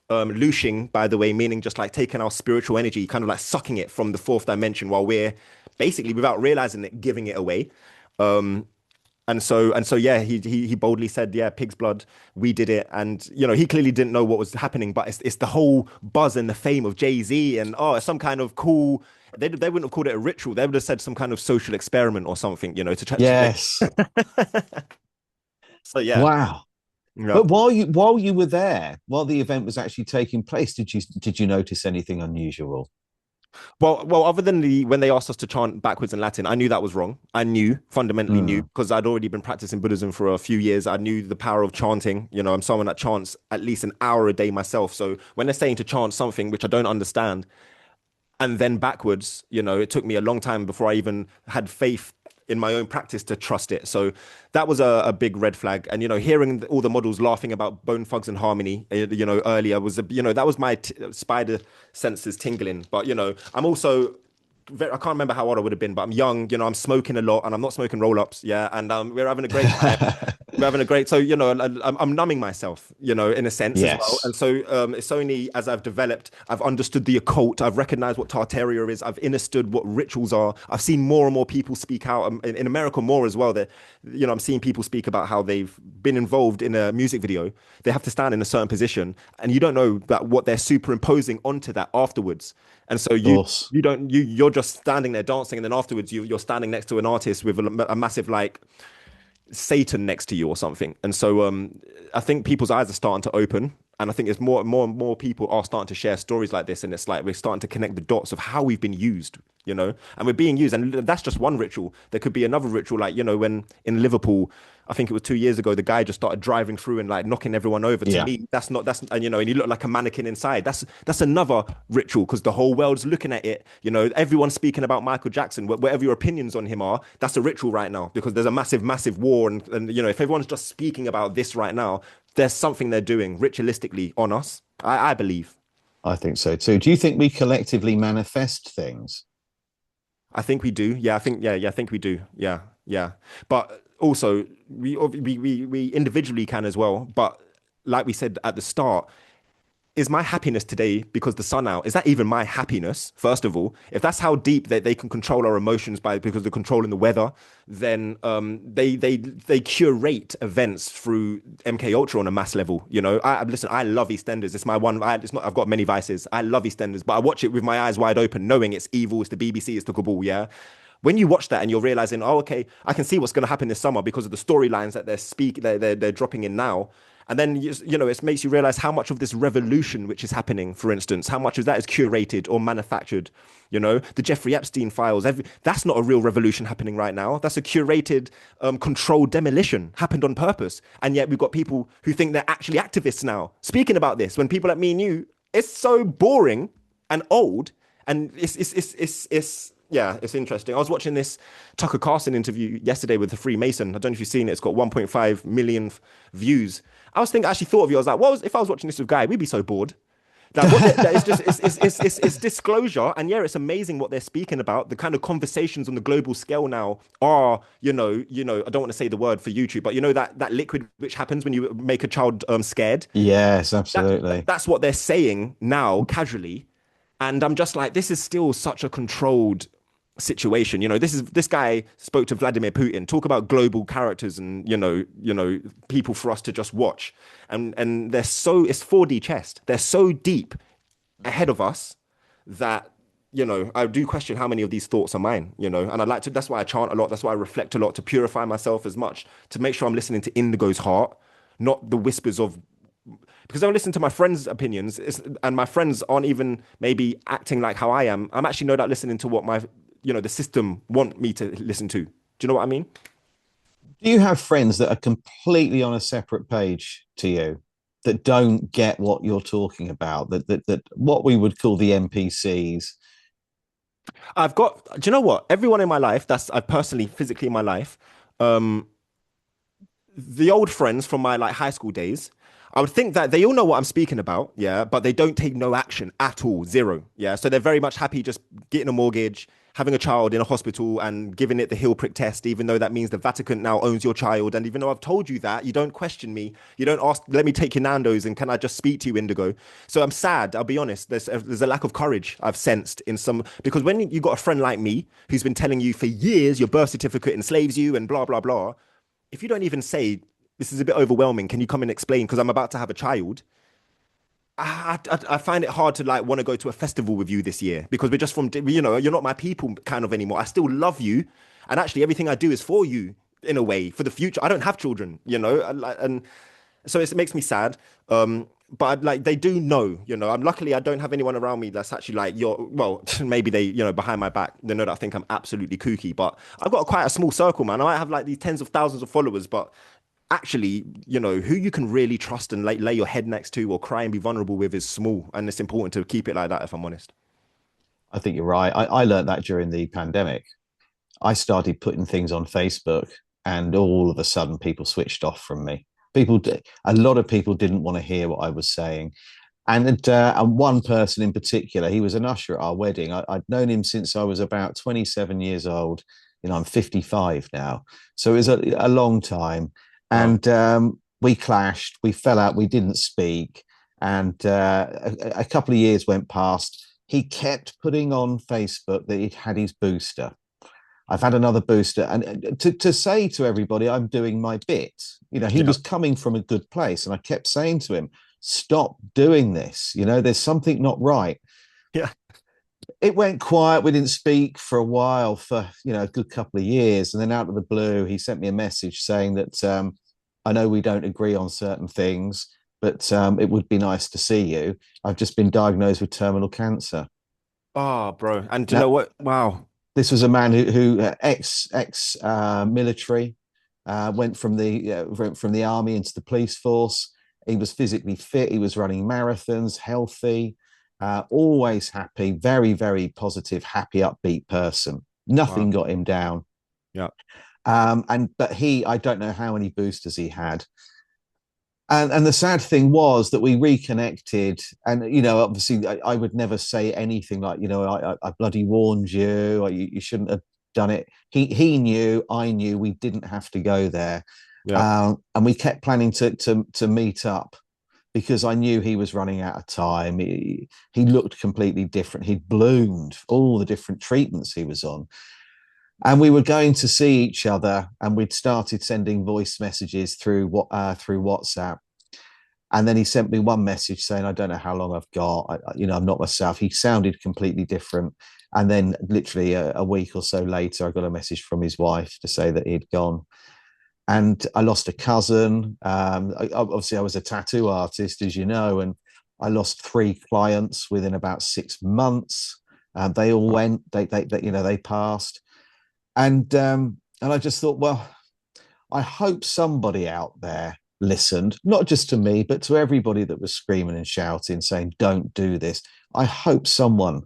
Looshing, by the way, meaning just like taking our spiritual energy, kind of like sucking it from the fourth dimension while we're basically, without realizing it, giving it away. And so yeah, he boldly said, yeah, pig's blood, we did it. And he clearly didn't know what was happening, but it's the whole buzz and the fame of Jay-Z, and it's some kind of cool. They wouldn't have called it a ritual. They would have said some kind of social experiment or something, to try to make. Yes. So yeah. Wow. Yeah. But while you were there, while the event was actually taking place, did you notice anything unusual? Well, other than when they asked us to chant backwards in Latin, I knew that was wrong. I knew, fundamentally knew, Mm. because I'd already been practicing Buddhism for a few years. I knew the power of chanting. I'm someone that chants at least an hour a day myself. So when they're saying to chant something which I don't understand, and then backwards, it took me a long time before I even had faith in my own practice to trust it. So that was a big red flag. And hearing all the models laughing about bone thugs and harmony, earlier was that was my spider senses tingling. But I'm also I can't remember how old I would have been, but I'm young. I'm smoking a lot, and I'm not smoking roll ups. Yeah, and we're having a great time. We're having a great. So I'm numbing myself, in a sense as well. Yes. And so it's only as I've developed, I've understood the occult, I've recognized what Tartaria is, I've understood what rituals are. I've seen more and more people speak out in America more as well. That I'm seeing people speak about how they've been involved in a music video. They have to stand in a certain position, and you don't know that what they're superimposing onto that afterwards. And so Of course. you're just standing there dancing, and then afterwards you're standing next to an artist with a massive like Satan next to you or something. And so I think people's eyes are starting to open, and I think it's more people are starting to share stories like this, and it's like we're starting to connect the dots of how we've been used, and we're being used. And that's just one ritual. There could be another ritual, like when in Liverpool, I think it was 2 years ago, the guy just started driving through and like knocking everyone over. To Yeah. me, and and you look like a mannequin inside. That's another ritual, because the whole world's looking at it. Everyone's speaking about Michael Jackson. Whatever your opinions on him are, that's a ritual right now, because there's a massive war, and if everyone's just speaking about this right now, there's something they're doing ritualistically on us. I believe. I think so too. Do you think we collectively manifest things? I think we do. Yeah, I think I think we do. Yeah, yeah. But also we individually can as well. But like we said at the start, is my happiness today because the sun out? Is that even my happiness? First of all, if that's how deep that they can control our emotions because they're controlling the weather, then they curate events through MK Ultra on a mass level. Listen, I love EastEnders. It's my one. It's not. I've got many vices. I love EastEnders, but I watch it with my eyes wide open, knowing it's evil. It's the BBC. It's the cabal. Yeah. When you watch that and you're realizing, oh, okay, I can see what's going to happen this summer because of the storylines that they're dropping in now. And then it makes you realize how much of this revolution which is happening, for instance, how much of that is curated or manufactured. The Jeffrey Epstein files. That's not a real revolution happening right now. That's a curated, controlled demolition happened on purpose. And yet we've got people who think they're actually activists now speaking about this. When people like me and you, it's so boring and old, and it's yeah, it's interesting. I was watching this Tucker Carlson interview yesterday with the Freemason. I don't know if you've seen it. It's got 1.5 million views. I actually thought of you. I was like, if I was watching this with Guy, we'd be so bored. Like, it's just it's disclosure, and yeah, it's amazing what they're speaking about. The kind of conversations on the global scale now are, I don't want to say the word for YouTube, but that liquid which happens when you make a child scared. Yes, absolutely. That's what they're saying now, casually, and I'm just like, this is still such a controlled situation. This guy spoke to Vladimir Putin. Talk about global characters and people for us to just watch. And it's 4D chess. They're so deep ahead of us that I do question how many of these thoughts are mine. And that's why I chant a lot. That's why I reflect a lot, to purify myself as much, to make sure I'm listening to Indigo's heart, not the whispers of. Because I listen to my friends' opinions, and my friends aren't even maybe acting like how I am. I'm actually no doubt listening to what the system want me to listen to. Do you know what I mean? Do you have friends that are completely on a separate page to you, that don't get what you're talking about, that what we would call the NPCs? Do you know what? Everyone in my life, I've personally, physically in my life, the old friends from my like high school days, I would think that they all know what I'm speaking about, yeah, but they don't take no action at all, zero, yeah. So they're very much happy just getting a mortgage, having a child in a hospital, and giving it the heel prick test, even though that means the Vatican now owns your child. And even though I've told you that, you don't question me, you don't ask, let me take your Nando's and can I just speak to you, Indigo? So I'm sad, I'll be honest. There's a lack of courage I've sensed in some, because when you got a friend like me who's been telling you for years your birth certificate enslaves you and blah blah blah. if you don't even say this is a bit overwhelming, can you come and explain? Because I'm about to have a child. I find it hard to like want to go to a festival with you this year because we're just from, you know, you're not my people kind of anymore. I still love you. And actually, everything I do is for you in a way for the future. I don't have children, you know, and so it makes me sad. But like they do know, you know, I'm luckily I don't have anyone around me that's actually like you're well, maybe they, you know, behind my back, they know that I think I'm absolutely kooky, but I've got quite a small circle, man. I might have like these tens of thousands of followers, but actually, you know, who you can really trust and lay your head next to or cry and be vulnerable with is small. And it's important to keep it like that, if I'm honest. I think you're right. I learned that during the pandemic. I started putting things on Facebook, and all of a sudden, people switched off from me. A lot of people didn't want to hear what I was saying. And one person in particular, he was an usher at our wedding. I'd known him since I was about 27 years old. You know, I'm 55 now. So it was a long time. Wow. And we clashed, we fell out, we didn't speak. And a couple of years went past. He kept putting on Facebook that he'd had his booster. I've had another booster. And to say to everybody, I'm doing my bit. You know, he Yeah. was coming from a good place. And I kept saying to him, stop doing this. You know, there's something not right. Yeah. It went quiet. We didn't speak for a while, for, you know, a good couple of years. And then out of the blue, he sent me a message saying that I know we don't agree on certain things, but it would be nice to see you. I've just been diagnosed with terminal cancer. Oh, bro. And do you Now, know what? Wow. this was a man who ex military, went from the army into the police force. He was physically fit. He was running marathons, healthy, always happy, very, very positive, happy, upbeat person. Nothing Wow. got him down. Yeah. But I don't know how many boosters he had. And the sad thing was that we reconnected, and you know, obviously, I would never say anything like, you know, I bloody warned you, or you shouldn't have done it. He knew, I knew, we didn't have to go there, Yeah. and we kept planning to meet up because I knew he was running out of time. He looked completely different. He'd bloomed, all the different treatments he was on. And we were going to see each other, and we'd started sending voice messages through WhatsApp. And then he sent me one message saying, I don't know how long I've got. You know, I'm not myself. He sounded completely different. And then literally a week or so later, I got a message from his wife to say that he'd gone. And I lost a cousin. Obviously, I was a tattoo artist, as you know, and I lost three clients within about 6 months. They all went. They passed. And I just thought, well, I hope somebody out there listened, not just to me, but to everybody that was screaming and shouting, saying, don't do this. I hope someone,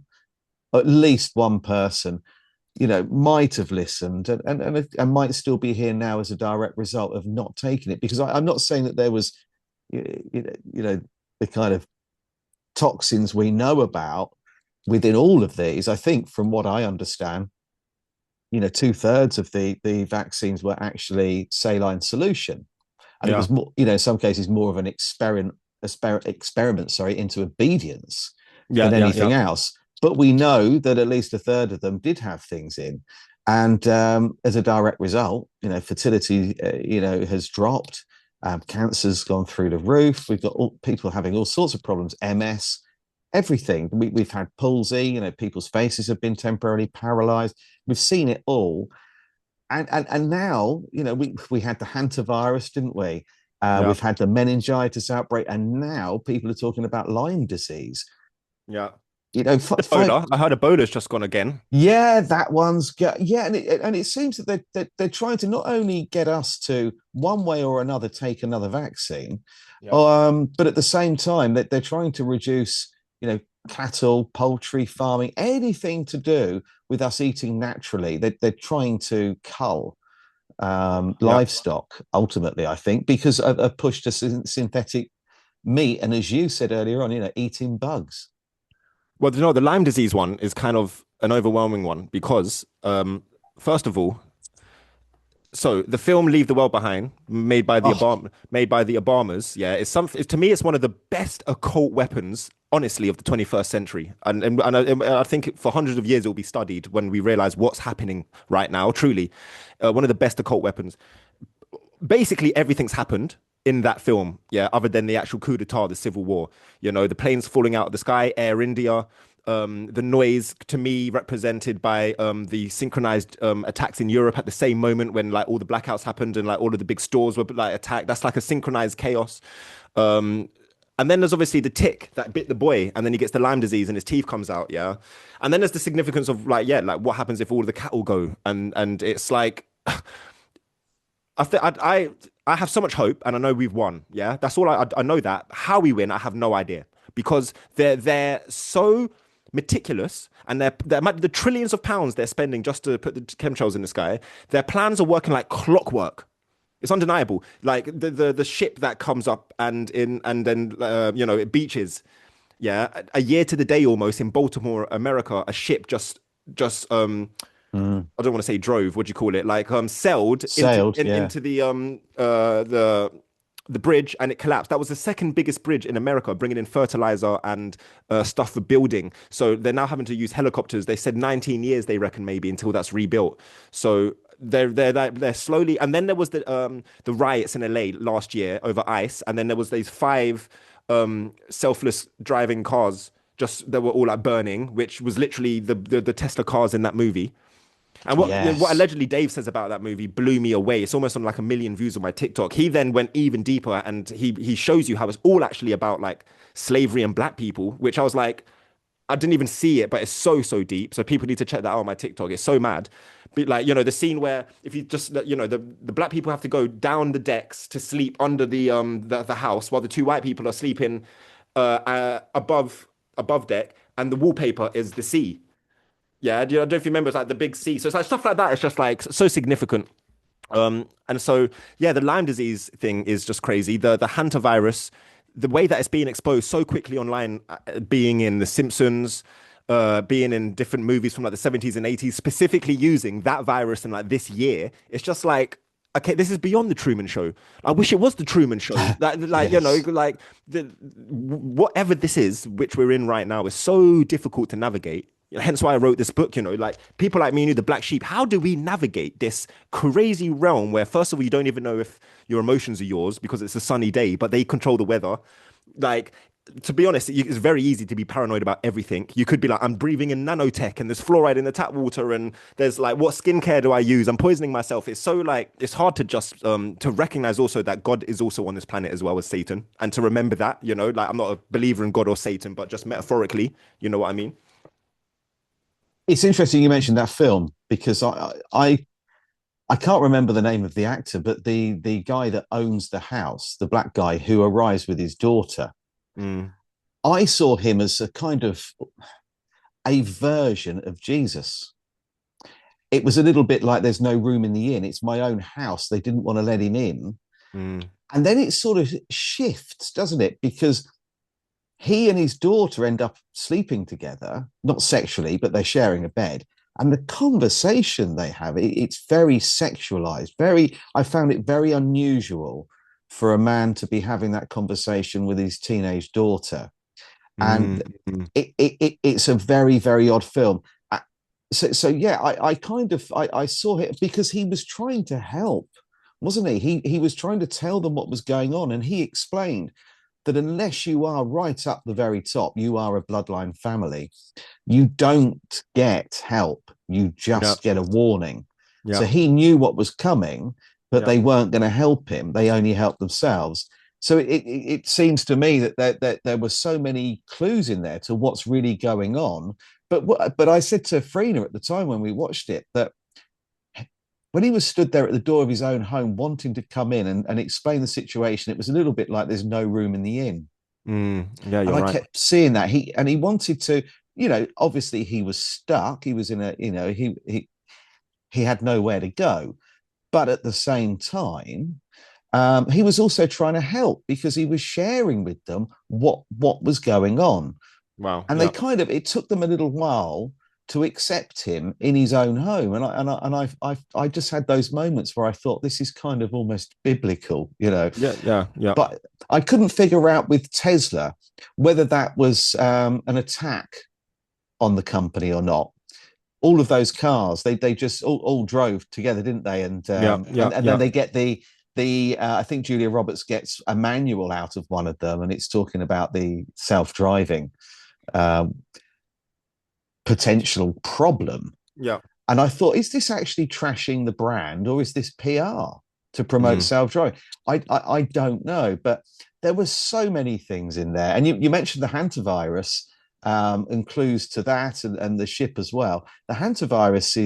at least one person, you know, might have listened and might still be here now as a direct result of not taking it. Because I'm not saying that there was, the kind of toxins we know about within all of these. I think from what I understand, you know, 2/3 of the vaccines were actually saline solution, and it Yeah. was more, you know, in some cases more of an experiment, sorry, into obedience Yeah. than Yeah. Yeah. anything else. But we know that at least 1/3 of them did have things in, and as a direct result, you know, fertility, has dropped. Cancer's gone through the roof. We've got people having all sorts of problems, MS, everything. We've had palsy. You know, people's faces have been temporarily paralyzed. We've seen it all, and now, you know, we had the hantavirus, didn't we? Yeah. We've had the meningitis outbreak, and now people are talking about Lyme disease. Yeah. You know, five. Ebola. I heard Ebola's just gone again. Yeah, that one's yeah, and it seems that they're trying to not only get us to one way or another take another vaccine, Yeah. but at the same time that they're trying to reduce, you know, cattle, poultry farming, anything to do with us eating naturally. They're trying to cull Yeah. livestock ultimately, I think, because of push to synthetic meat, and as you said earlier on, you know, eating bugs. Well, you know, the Lyme disease one is kind of an overwhelming one because, first of all, so the film Leave the World Behind, Oh, made by the Obamas, yeah, it's something. To me, it's one of the best occult weapons, honestly, of the 21st century. And I think for hundreds of years it will be studied when we realize what's happening right now. Truly, one of the best occult weapons. basically everything's happened in that film, yeah, other than the actual coup d'etat, the civil war. You know, the planes falling out of the sky, Air India, the noise to me represented by the synchronized attacks in Europe at the same moment when like all the blackouts happened and like all of the big stores were like attacked. That's like a synchronized chaos. Um, and then there's obviously the tick that bit the boy, and then he gets the Lyme disease and his teeth comes out, yeah. And then there's the significance of like, yeah, like what happens if all of the cattle go, and it's like I have so much hope, and I know we've won. Yeah, that's all. I know that. How we win, I have no idea because they're so meticulous, and the trillions of pounds they're spending just to put the chemtrails in the sky. Their plans are working like clockwork. It's undeniable. Like the ship that comes up and then you know it beaches. Yeah, a year to the day almost in Baltimore, America. A ship just I don't want to say drove. What do you call it? Like sailed Sailed, yeah. into the bridge and it collapsed. That was the second biggest bridge in America, bringing in fertilizer and stuff for building. So they're now having to use helicopters. They said 19 years they reckon maybe until that's rebuilt. So they're slowly. And then there was the riots in LA last year over ICE, and then there was these five selfless driving cars just that were all like burning, which was literally the Tesla cars in that movie. And what Yes. allegedly Dave says about that movie blew me away. It's almost on like a million views on my TikTok. He then went even deeper and he shows you how it's all actually about like slavery and black people, which I was like, I didn't even see it, but it's so deep. So people need to check that out on my TikTok. It's so mad. But like, you know, the scene where if you just, you know, the black people have to go down the decks to sleep under the house while the two white people are sleeping above deck, and the wallpaper is the sea. Yeah, I don't know if you remember, it's like the big C. So it's like stuff like that. It's just like so significant. And so yeah, the Lyme disease thing is just crazy. The hantavirus, the way that it's being exposed so quickly online, being in The Simpsons, being in different movies from like the 70s and 80s, specifically using that virus in like this year, it's just like. Okay, this is beyond the Truman Show. I wish it was the Truman Show. Like you know, Yes. like whatever this is, which we're in right now, is so difficult to navigate. Hence why I wrote this book, you know, like people like me and you, the black sheep, how do we navigate this crazy realm where, first of all, you don't even know if your emotions are yours because it's a sunny day, but they control the weather? Like, to be honest, it's very easy to be paranoid about everything. You could be like, I'm breathing in nanotech and there's fluoride in the tap water and there's like, what skincare do I use? I'm poisoning myself. It's so like, it's hard to just, to recognize also that God is also on this planet as well as Satan. And to remember that, you know, like I'm not a believer in God or Satan, but just metaphorically, you know what I mean? It's interesting you mentioned that film because I can't remember the name of the actor, but the guy that owns the house, the black guy who arrives with his daughter, Mm, I saw him as a kind of a version of Jesus. It was a little bit like there's no room in the inn. It's my own house. They didn't want to let him in. mm, And then it sort of shifts, doesn't it? Because he and his daughter end up sleeping together, not sexually, but they're sharing a bed. And the conversation they have, it's very sexualized. I found it very unusual for a man to be having that conversation with his teenage daughter. mm, And it's a very odd film. So yeah, I saw it because he was trying to help, wasn't he? He was trying to tell them what was going on, and he explained that unless you are right up the very top, you are a bloodline family, you don't get help. You yeah, just get a warning. yeah, So he knew what was coming, but yeah. they weren't going to help him. They only helped themselves. So it seems to me that there were so many clues in there to what's really going on. But I said to Frina at the time when we watched it that when he was stood there at the door of his own home wanting to come in and explain the situation, it was a little bit like there's no room in the inn. Yeah, And you're I right. kept seeing that. He wanted to, obviously he was stuck. He was in a, he had nowhere to go. But at the same time, he was also trying to help because he was sharing with them what was going on. Wow. And Yeah. it took them a little while to accept him in his own home. And I just had those moments where I thought this is kind of almost biblical. Yeah. Yeah. Yeah. But I couldn't figure out with Tesla whether that was an attack on the company or not. All of those cars, they just all drove together, didn't they? And Yeah. um, Yeah. and and then Yeah. they get the I think Julia Roberts gets a manual out of one of them, and it's talking about the self-driving um, potential problem. Yeah. And I thought, is this actually trashing the brand, or is this PR to promote Mm. self-driving? I don't know, but there were so many things in there. And you mentioned the hantavirus and clues to that, and the ship as well. The hantavirus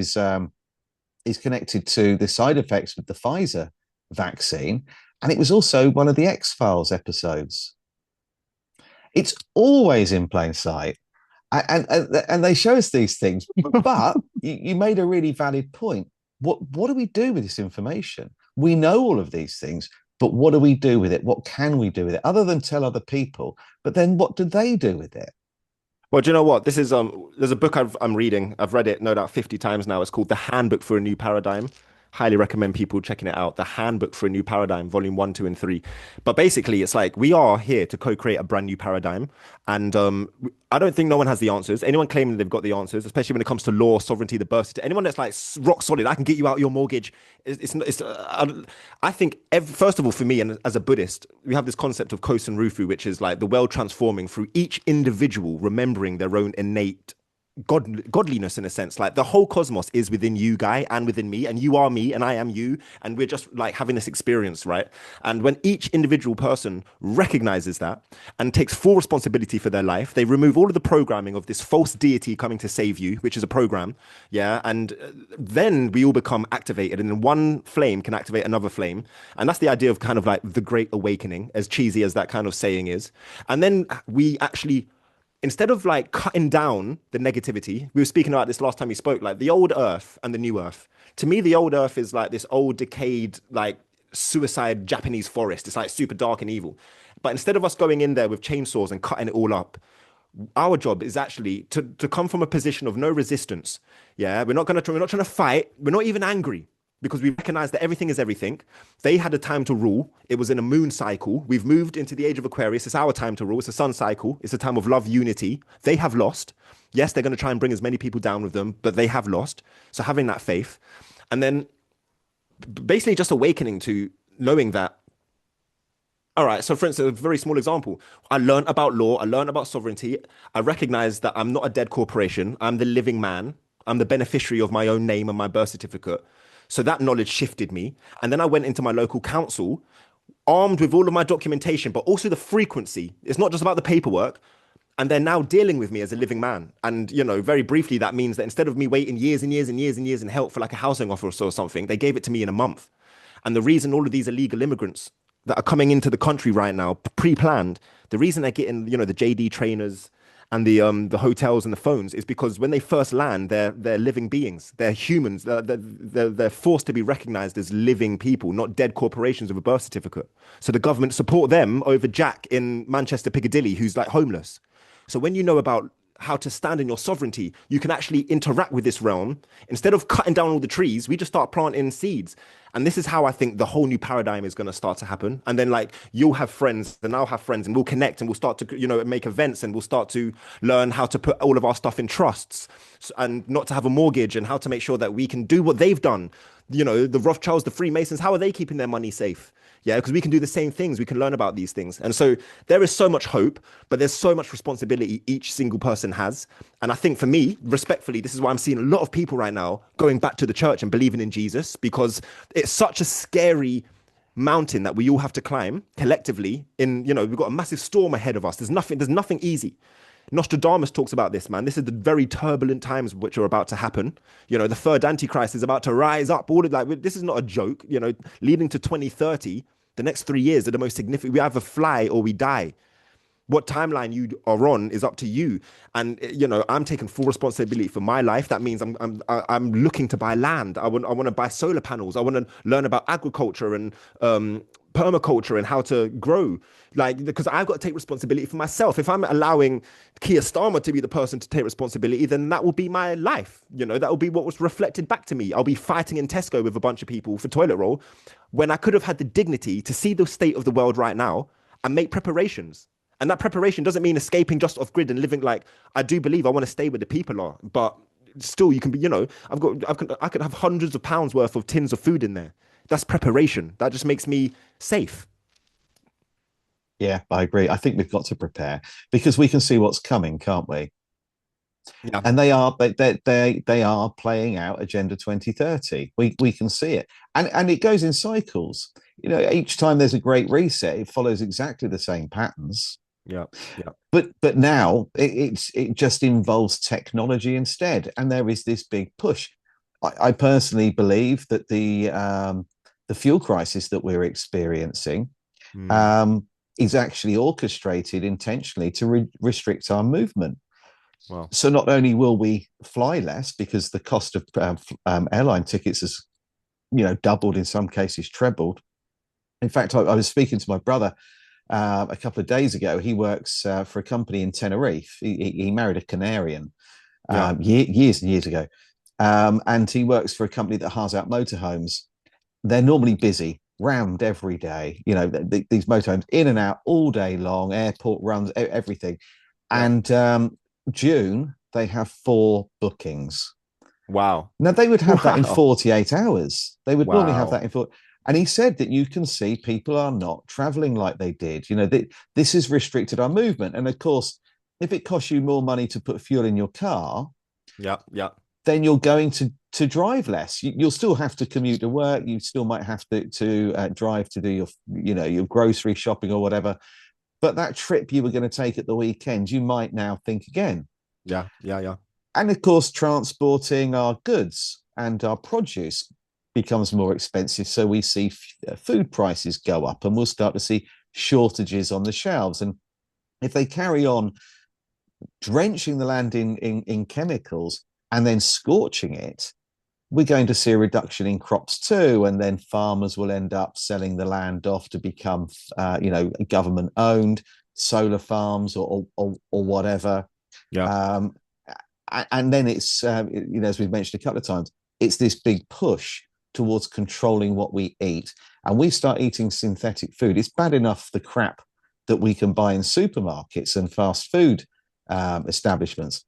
is connected to the side effects with the Pfizer vaccine, and it was also one of the X-Files episodes. It's always in plain sight, and they show us these things. But you made a really valid point. What do we do with this information? We know all of these things, but what do we do with it? What can we do with it other than tell other people? But then what do they do with it? Well, do you know what? This is there's a book I'm reading. I've read it no doubt 50 times now. It's called The Handbook for a New Paradigm. Highly recommend people checking it out. The Handbook for a New Paradigm, volume 1, 2, and 3. But basically, it's like we are here to co-create a brand new paradigm. And I don't think no one has the answers. Anyone claiming they've got the answers, especially when it comes to law, sovereignty, the birth certificate, anyone that's like rock solid, I can get you out your mortgage. I think, first of all, for me, and as a Buddhist, we have this concept of Kosen Rufu, which is like the world transforming through each individual remembering their own innate godliness in a sense. Like the whole cosmos is within you, Guy, and within me, and you are me and I am you, and we're just like having this experience, right? And when each individual person recognizes that and takes full responsibility for their life, they remove all of the programming of this false deity coming to save you, which is a program. Yeah. And then we all become activated, and then one flame can activate another flame. And that's the idea of kind of like the great awakening, as cheesy as that kind of saying is. And then we actually, instead of like cutting down the negativity, we were speaking about this last time we spoke, like the old earth and the new earth. To me, the old earth is like this old decayed, like suicide Japanese forest. It's like super dark and evil. But instead of us going in there with chainsaws and cutting it all up, our job is actually to come from a position of no resistance. Yeah, we're not trying to fight. We're not even angry, because we recognize that everything is everything. They had a time to rule. It was in a moon cycle. We've moved into the age of Aquarius. It's our time to rule. It's a sun cycle. It's a time of love, unity. They have lost. Yes, they're going to try and bring as many people down with them, but they have lost. So having that faith, and then basically just awakening to knowing that, all right, so for instance, a very small example, I learned about law, I learned about sovereignty. I recognize that I'm not a dead corporation. I'm the living man. I'm the beneficiary of my own name and my birth certificate. So that knowledge shifted me. And then I went into my local council, armed with all of my documentation, but also the frequency. It's not just about the paperwork. And they're now dealing with me as a living man. And, you know, very briefly, that means that instead of me waiting years and years and years and years in help for like a housing offer or something, they gave it to me in a month. And the reason all of these illegal immigrants that are coming into the country right now, pre-planned, the reason they're getting, you know, the JD trainers and the hotels and the phones is because when they first land, they're living beings, they're humans, they're forced to be recognized as living people, not dead corporations with a birth certificate. So the government support them over Jack in Manchester Piccadilly, who's like homeless. So when you know about how to stand in your sovereignty, you can actually interact with this realm. Instead of cutting down all the trees, we just start planting seeds. And this is how I think the whole new paradigm is going to start to happen. And then like you'll have friends, then I'll have friends, and we'll connect, and we'll start to, you know, make events, and we'll start to learn how to put all of our stuff in trusts and not to have a mortgage, and how to make sure that we can do what they've done. You know, the Rothschilds, the Freemasons, how are they keeping their money safe? Yeah, because we can do the same things. We can learn about these things. And so there is so much hope, but there's so much responsibility each single person has. And I think for me, respectfully, this is why I'm seeing a lot of people right now going back to the church and believing in Jesus, because it's such a scary mountain that we all have to climb collectively. In, you know, we've got a massive storm ahead of us. There's nothing easy. Nostradamus talks about this, man. This is the very turbulent times which are about to happen. You know, the third Antichrist is about to rise up. All of like, this is not a joke. You know, leading to 2030, the next 3 years are the most significant. We either fly or we die. What timeline you are on is up to you. And you know, I'm taking full responsibility for my life. That means I'm looking to buy land. I want to buy solar panels. I want to learn about agriculture and permaculture and how to grow. Like, because I've got to take responsibility for myself. If I'm allowing Keir Starmer to be the person to take responsibility, then that will be my life. You know, that will be what was reflected back to me. I'll be fighting in Tesco with a bunch of people for toilet roll when I could have had the dignity to see the state of the world right now and make preparations. And that preparation doesn't mean escaping just off grid and living like, I do believe I want to stay where the people are, but still you can be, you know, I could have hundreds of pounds worth of tins of food in there. That's preparation. That just makes me safe. Yeah, I agree. I think we've got to prepare because we can see what's coming, can't we? Yeah. And they are playing out Agenda 2030. We can see it, and it goes in cycles. You know, each time there's a great reset, it follows exactly the same patterns. Yeah. Yeah. But now it just involves technology instead, and there is this big push. I personally believe that the fuel crisis that we're experiencing Mm. um, is actually orchestrated intentionally to restrict our movement. Wow. So not only will we fly less because the cost of airline tickets has doubled, in some cases trebled. In fact, I was speaking to my brother a couple of days ago. He works for a company in Tenerife. He married a Canarian Yeah. years and years ago, and he works for a company that hires out motorhomes. They're normally busy, rammed every day. You know, these motorhomes in and out all day long, airport runs, everything. Yeah. And June, they have 4 bookings. Wow. Now, they would have that in Wow. 48 hours. They would normally have that Wow. in 4. And he said that you can see people are not traveling like they did. You know, this has restricted our movement. And of course, if it costs you more money to put fuel in your car, Yeah. Yeah. then you're going to drive less. You'll still have to commute to work. You still might have to drive to do your grocery shopping or whatever. But that trip you were going to take at the weekend, you might now think again. Yeah. Yeah. Yeah. And of course, transporting our goods and our produce becomes more expensive. So we see food prices go up, and we'll start to see shortages on the shelves. And if they carry on drenching the land in chemicals and then scorching it, we're going to see a reduction in crops too, and then farmers will end up selling the land off to become, government owned solar farms or whatever. Yeah. Um, and then it's, as we've mentioned a couple of times, it's this big push towards controlling what we eat, and we start eating synthetic food. It's bad enough the crap that we can buy in supermarkets and fast food establishments.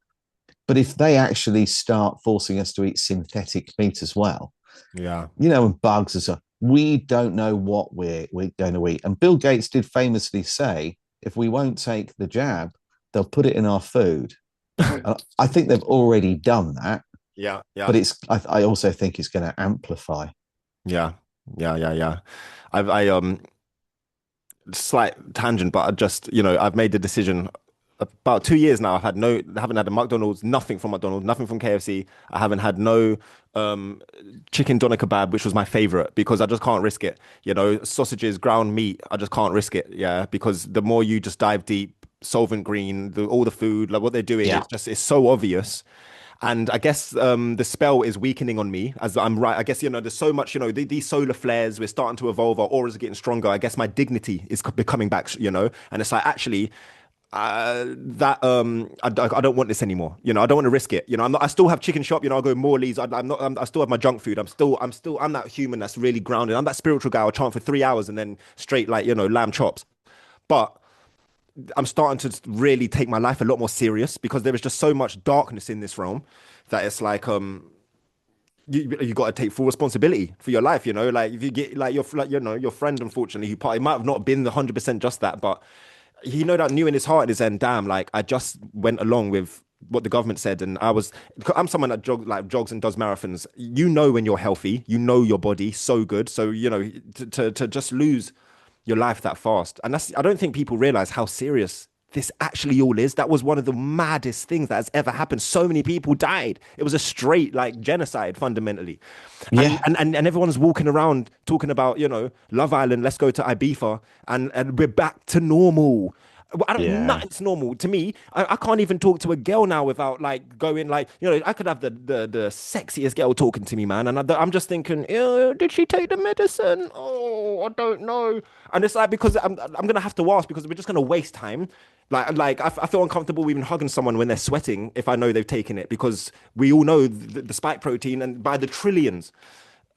But if they actually start forcing us to eat synthetic meat as well, Yeah. and bugs as well, we don't know what we're going to eat. And Bill Gates did famously say, if we won't take the jab, they'll put it in our food. And I think they've already done that, Yeah. but Yeah. I also think it's going to amplify. Yeah. Yeah. Yeah. Yeah. I slight tangent, but I just, I've made the decision about 2 years now. I haven't had a McDonald's, nothing from McDonald's, nothing from KFC. I haven't had no um, chicken doner kebab, which was my favorite, because I just can't risk it. Sausages, ground meat, I just can't risk it. Yeah, because the more you just dive deep, Solvent Green, all the food, like what they're doing, Yeah. it's so obvious. And I guess the spell is weakening on me as I'm right. I guess, there's so much, these solar flares, we're starting to evolve, our auras are getting stronger. I guess my dignity is becoming back, and it's like, actually, I don't want this anymore. I don't want to risk it. I still have chicken shop. I go Morley's. I still have my junk food. I'm that human that's really grounded. I'm that spiritual guy. I'll chant for 3 hours and then straight, like, lamb chops. But I'm starting to really take my life a lot more serious, because there is just so much darkness in this realm that it's like, you got to take full responsibility for your life. Like, if you get like your friend, unfortunately, who probably might have not been the 100% just that, but he that knew in his heart in his end, damn, like, I just went along with what the government said, and I'm someone that jogs and does marathons. When you're healthy, your body so good, so to just lose your life that fast. And I don't think people realize how serious this actually all is. That was one of the maddest things that has ever happened. So many people died. It was a straight, like, genocide fundamentally. And Yeah. everyone's walking around talking about, Love Island, let's go to Ibiza, and we're back to normal. I don't, Yeah. nothing's normal to me. I can't even talk to a girl now without, like, going, like, I could have the sexiest girl talking to me, man, and I'm just thinking, did she take the medicine? Oh, I don't know. And it's like, because I'm gonna have to ask, because we're just gonna waste time. I feel uncomfortable even hugging someone when they're sweating if I know they've taken it, because we all know the spike protein, and by the trillions.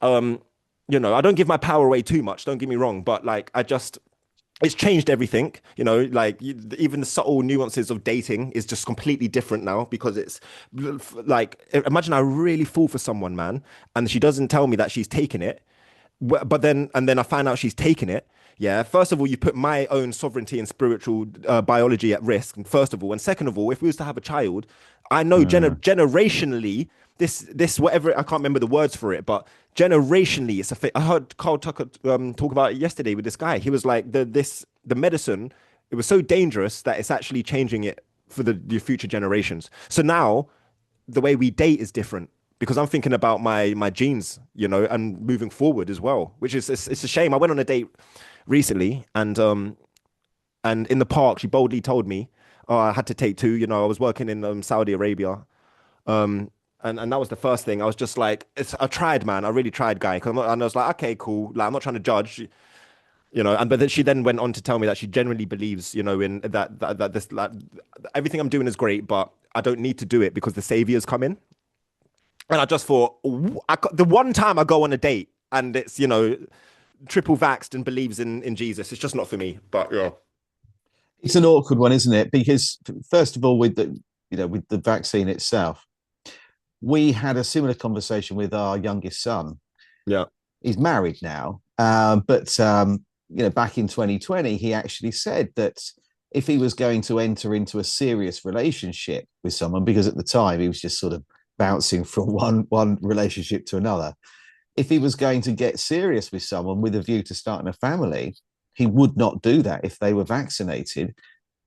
Um, I don't give my power away too much. Don't get me wrong, but, like, it's changed everything. Like, even the subtle nuances of dating is just completely different now, because it's like, imagine I really fall for someone, man, and she doesn't tell me that she's taken it. but then I find out she's taken it. Yeah. First of all, you put my own sovereignty and spiritual biology at risk. And first of all, and second of all, if we was to have a child, I know Mm. generationally this whatever, I can't remember the words for it, but generationally it's a I heard Carl Tucker talk about it yesterday with this guy. He was like the medicine, it was so dangerous that it's actually changing it for the future generations. So now the way we date is different because I'm thinking about my genes, and moving forward as well, which is it's a shame. I went on a date recently, and in the park she boldly told me, oh, I had to take two. I was working in Saudi Arabia, and that was the first thing. I was just like, I tried, man. I really tried, guy. And I was like, okay, cool. Like, I'm not trying to judge, and but then she then went on to tell me that she genuinely believes, in that this, like, everything I'm doing is great, but I don't need to do it because the savior's come in. And I just thought, the one time I go on a date and it's, triple vaxxed and believes in Jesus, it's just not for me. But yeah. It's an awkward one, isn't it? Because first of all, with the vaccine itself, we had a similar conversation with our youngest son. Yeah. He's married now, but back in 2020, he actually said that if he was going to enter into a serious relationship with someone, because at the time he was just sort of bouncing from one relationship to another, if he was going to get serious with someone with a view to starting a family, he would not do that if they were vaccinated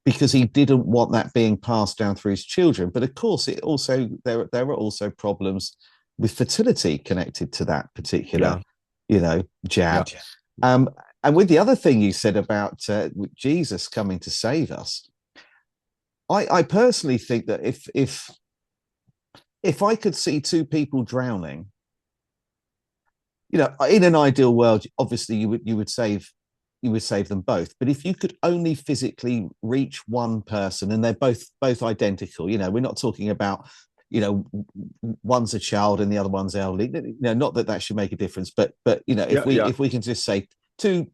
because he didn't want that being passed down through his children. But of course, there were also problems with fertility connected to that particular, Yeah. jab. Yeah. And with the other thing you said about Jesus coming to save us, I personally think that if I could see two people drowning, in an ideal world, obviously you would save them both. But if you could only physically reach one person and they're both identical, we're not talking about, one's a child and the other one's elderly. Not that should make a difference, but if Yeah. we Yeah. if we can just say two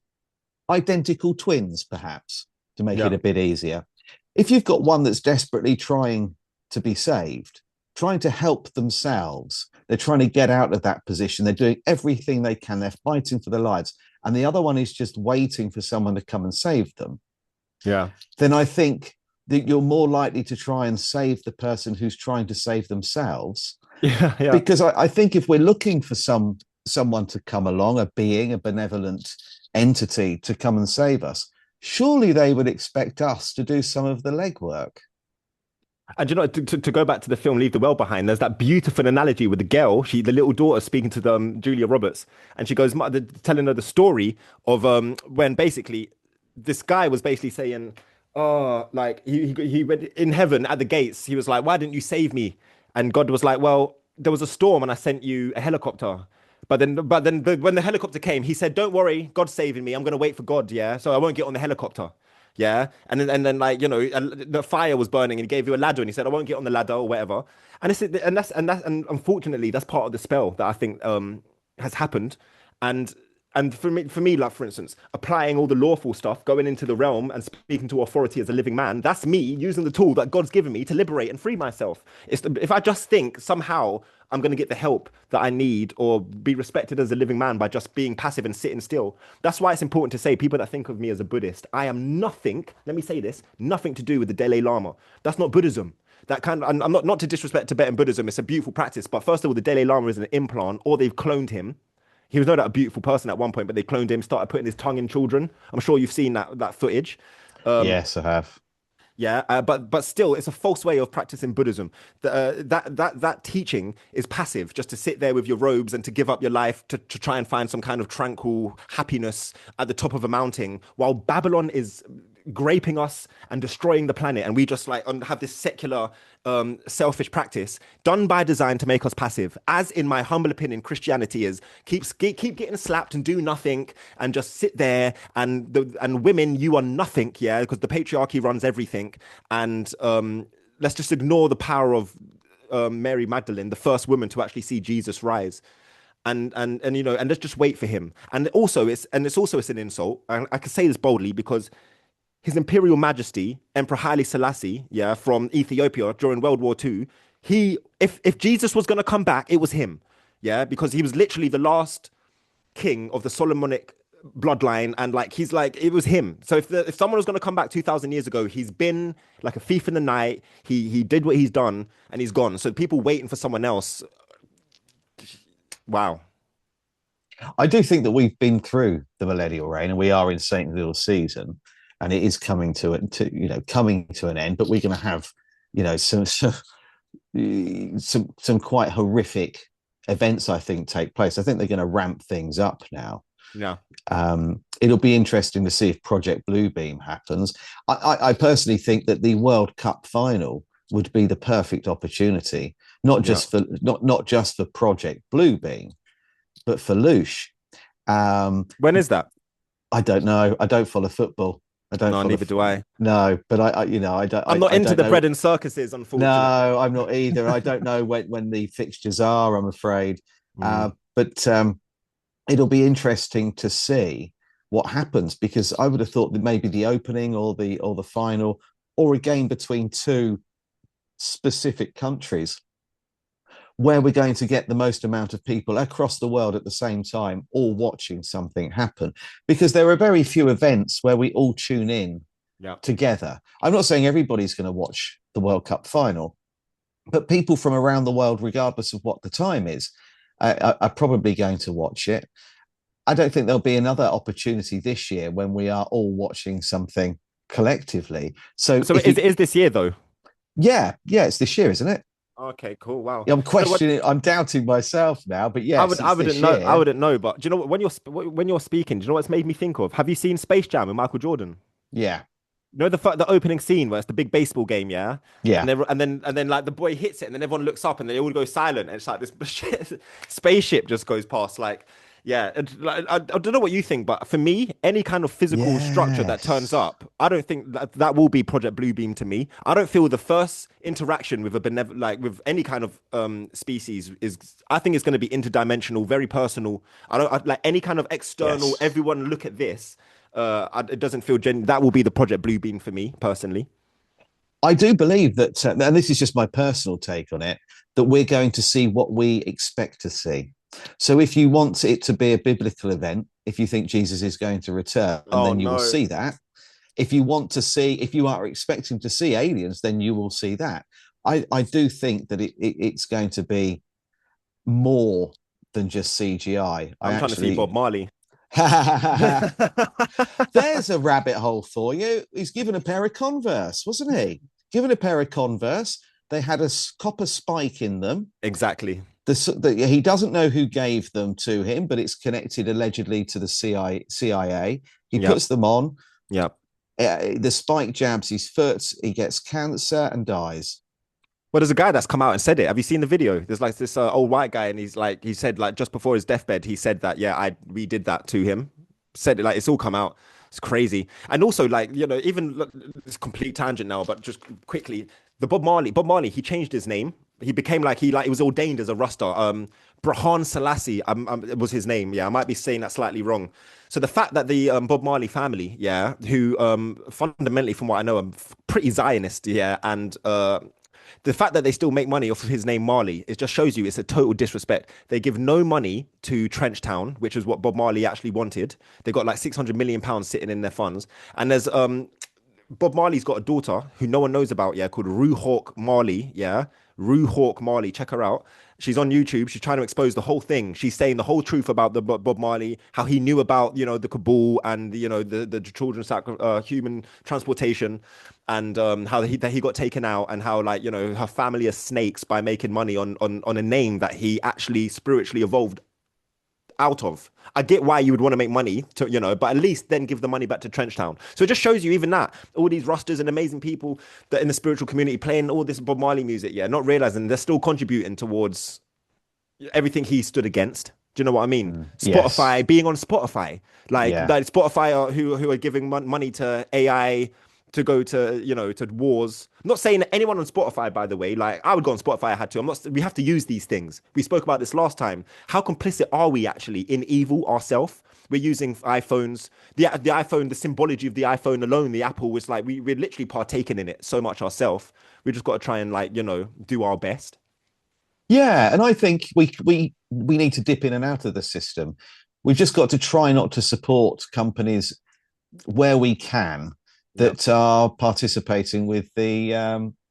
identical twins, perhaps to make it Yeah. a bit easier. If you've got one that's desperately trying to be saved, trying to help themselves, they're trying to get out of that position, they're doing everything they can, they're fighting for their lives, and the other one is just waiting for someone to come and save them, Yeah. then I think that you're more likely to try and save the person who's trying to save themselves. Yeah. Yeah. Because I think if we're looking for someone to come along, a being, a benevolent entity to come and save us, surely they would expect us to do some of the legwork. And to go back to the film Leave the World Behind, there's that beautiful analogy with the girl, the little daughter speaking to Julia Roberts, and she goes telling her the story of when basically this guy was basically saying, oh, like he went in heaven at the gates. He was like, why didn't you save me? And God was like, well, there was a storm and I sent you a helicopter. But when the helicopter came, he said, don't worry, God's saving me. I'm going to wait for God. Yeah. So I won't get on the helicopter. Yeah. And then like, the fire was burning and he gave you a ladder and he said, I won't get on the ladder or whatever. And unfortunately, that's part of the spell that I think has happened. And and for me, like for instance, applying all the lawful stuff, going into the realm and speaking to authority as a living man, that's me using the tool that God's given me to liberate and free myself. If I just think somehow I'm going to get the help that I need or be respected as a living man by just being passive and sitting still, that's why it's important to say, people that think of me as a Buddhist, I am nothing, let me say this, nothing to do with the Dalai Lama. That's not Buddhism. That kind of, I'm not to disrespect Tibetan Buddhism, it's a beautiful practice, but first of all, the Dalai Lama is an implant or they've cloned him. He was no doubt a beautiful person at one point, but they cloned him, started putting his tongue in children. I'm sure you've seen that footage. Yes, I have. Yeah, but still, it's a false way of practicing Buddhism. That teaching is passive, just to sit there with your robes and to give up your life to try and find some kind of tranquil happiness at the top of a mountain, while Babylon is graping us and destroying the planet, and we just like have this secular, selfish practice done by design to make us passive. As in my humble opinion, Christianity is keep getting slapped and do nothing and just sit there, and women, you are nothing, yeah, because the patriarchy runs everything, and let's just ignore the power of Mary Magdalene, the first woman to actually see Jesus rise. And let's just wait for him. And also it's an insult. I can say this boldly because his Imperial Majesty, Emperor Haile Selassie, yeah, from Ethiopia during World War II, if Jesus was going to come back, it was him, yeah, because he was literally the last king of the Solomonic bloodline, and like he's like it was him. So if someone was going to come back 2,000 years ago, he's been like a thief in the night. He did what he's done, and he's gone. So people waiting for someone else. Wow. I do think that we've been through the millennial reign and we are in Saint Little season, and it is coming to it to coming to an end. But we're going to have some quite horrific events, I think, take place. I think they're going to ramp things up now. Yeah. It'll be interesting to see if Project Bluebeam happens. I personally think that the World Cup final would be the perfect opportunity, not just for Project Bluebeam, but for Loosh. When is that? I don't know. I don't follow football. I don't. No, neither do I. No, but I don't. I'm not into the bread and circuses, unfortunately. No, I'm not either. I don't know when the fixtures are, I'm afraid. But it'll be interesting to see what happens, because I would have thought that maybe the opening or the final, or a game between two specific countries, where we're going to get the most amount of people across the world at the same time, all watching something happen, because there are very few events where we all tune in together. I'm not saying everybody's going to watch the World Cup final, but people from around the world, regardless of what the time is, are probably going to watch it. I don't think there'll be another opportunity this year when we are all watching something collectively. So it is this year though? Yeah, it's this year, isn't it? Okay, cool. Wow. I'm questioning. I'm doubting myself now, but yes, I wouldn't know. I wouldn't know. But do you know what? When you're speaking, do you know what's made me think of? Have you seen Space Jam with Michael Jordan? Yeah. You know the opening scene where it's the big baseball game, yeah. Yeah. And then like the boy hits it, and then everyone looks up, and they all go silent, and it's like this spaceship just goes past, like. Yeah, I don't know what you think, but for me, any kind of physical structure that turns up, I don't think that will be Project Bluebeam to me. I don't feel the first interaction with with any kind of species is. I think it's going to be interdimensional, very personal. I like any kind of external. Yes. Everyone look at this. It doesn't feel genuine. That will be the Project Bluebeam for me personally. I do believe that, and this is just my personal take on it, that we're going to see what we expect to see. So if you want it to be a biblical event, if you think Jesus is going to return, then you will see that. If you are expecting to see aliens, then you will see that. I do think that it's going to be more than just CGI. I'm trying to see Bob Marley. There's a rabbit hole for you. He's given a pair of Converse, wasn't he? Given a pair of Converse. They had a copper spike in them. Exactly. He doesn't know who gave them to him, but it's connected allegedly to the CIA. He puts them on. Yep. The spike jabs his foot. He gets cancer and dies. Well, there's a guy that's come out and said it. Have you seen the video? There's like this old white guy, and he said like just before his deathbed, he said that we did that to him. Said it, like it's all come out. It's crazy. And also, like, even it's complete tangent now, but just quickly, the Bob Marley, he changed his name. He became he was ordained as a Rasta. Brahan Selassie was his name. Yeah, I might be saying that slightly wrong. So the fact that the Bob Marley family, yeah, who fundamentally, from what I know, are pretty Zionist, yeah, and the fact that they still make money off of his name Marley, it just shows you it's a total disrespect. They give no money to Trenchtown, which is what Bob Marley actually wanted. They got like £600 million sitting in their funds. And there's Bob Marley's got a daughter who no one knows about, yeah, called Rue Hawk Marley, yeah. Rue Hawk Marley, check her out. She's on YouTube. She's trying to expose the whole thing. She's saying the whole truth about the Bob Marley, how he knew about, the cabal and, the children's human transportation, and how he got taken out, and how, like, her family are snakes by making money on a name that he actually spiritually evolved out of. I get why you would want to make money to, but at least then give the money back to Trenchtown. So it just shows you even that all these Rastas and amazing people that in the spiritual community playing all this Bob Marley music, yeah, not realizing they're still contributing towards everything he stood against. Do you know what I mean? Spotify, yes. Being on Spotify, like Spotify who are giving money to AI to go to, to wars. I'm not saying that anyone on Spotify, by the way, like I would go on Spotify, I had to. We have to use these things. We spoke about this last time. How complicit are we actually in evil ourselves? We're using iPhones, the iPhone, the symbology of the iPhone alone, the Apple was like, we're literally partaking in it so much ourselves. We just got to try and, like, do our best. Yeah. And I think we need to dip in and out of the system. we've just got to try not to support companies where we can Yeah. that are participating with the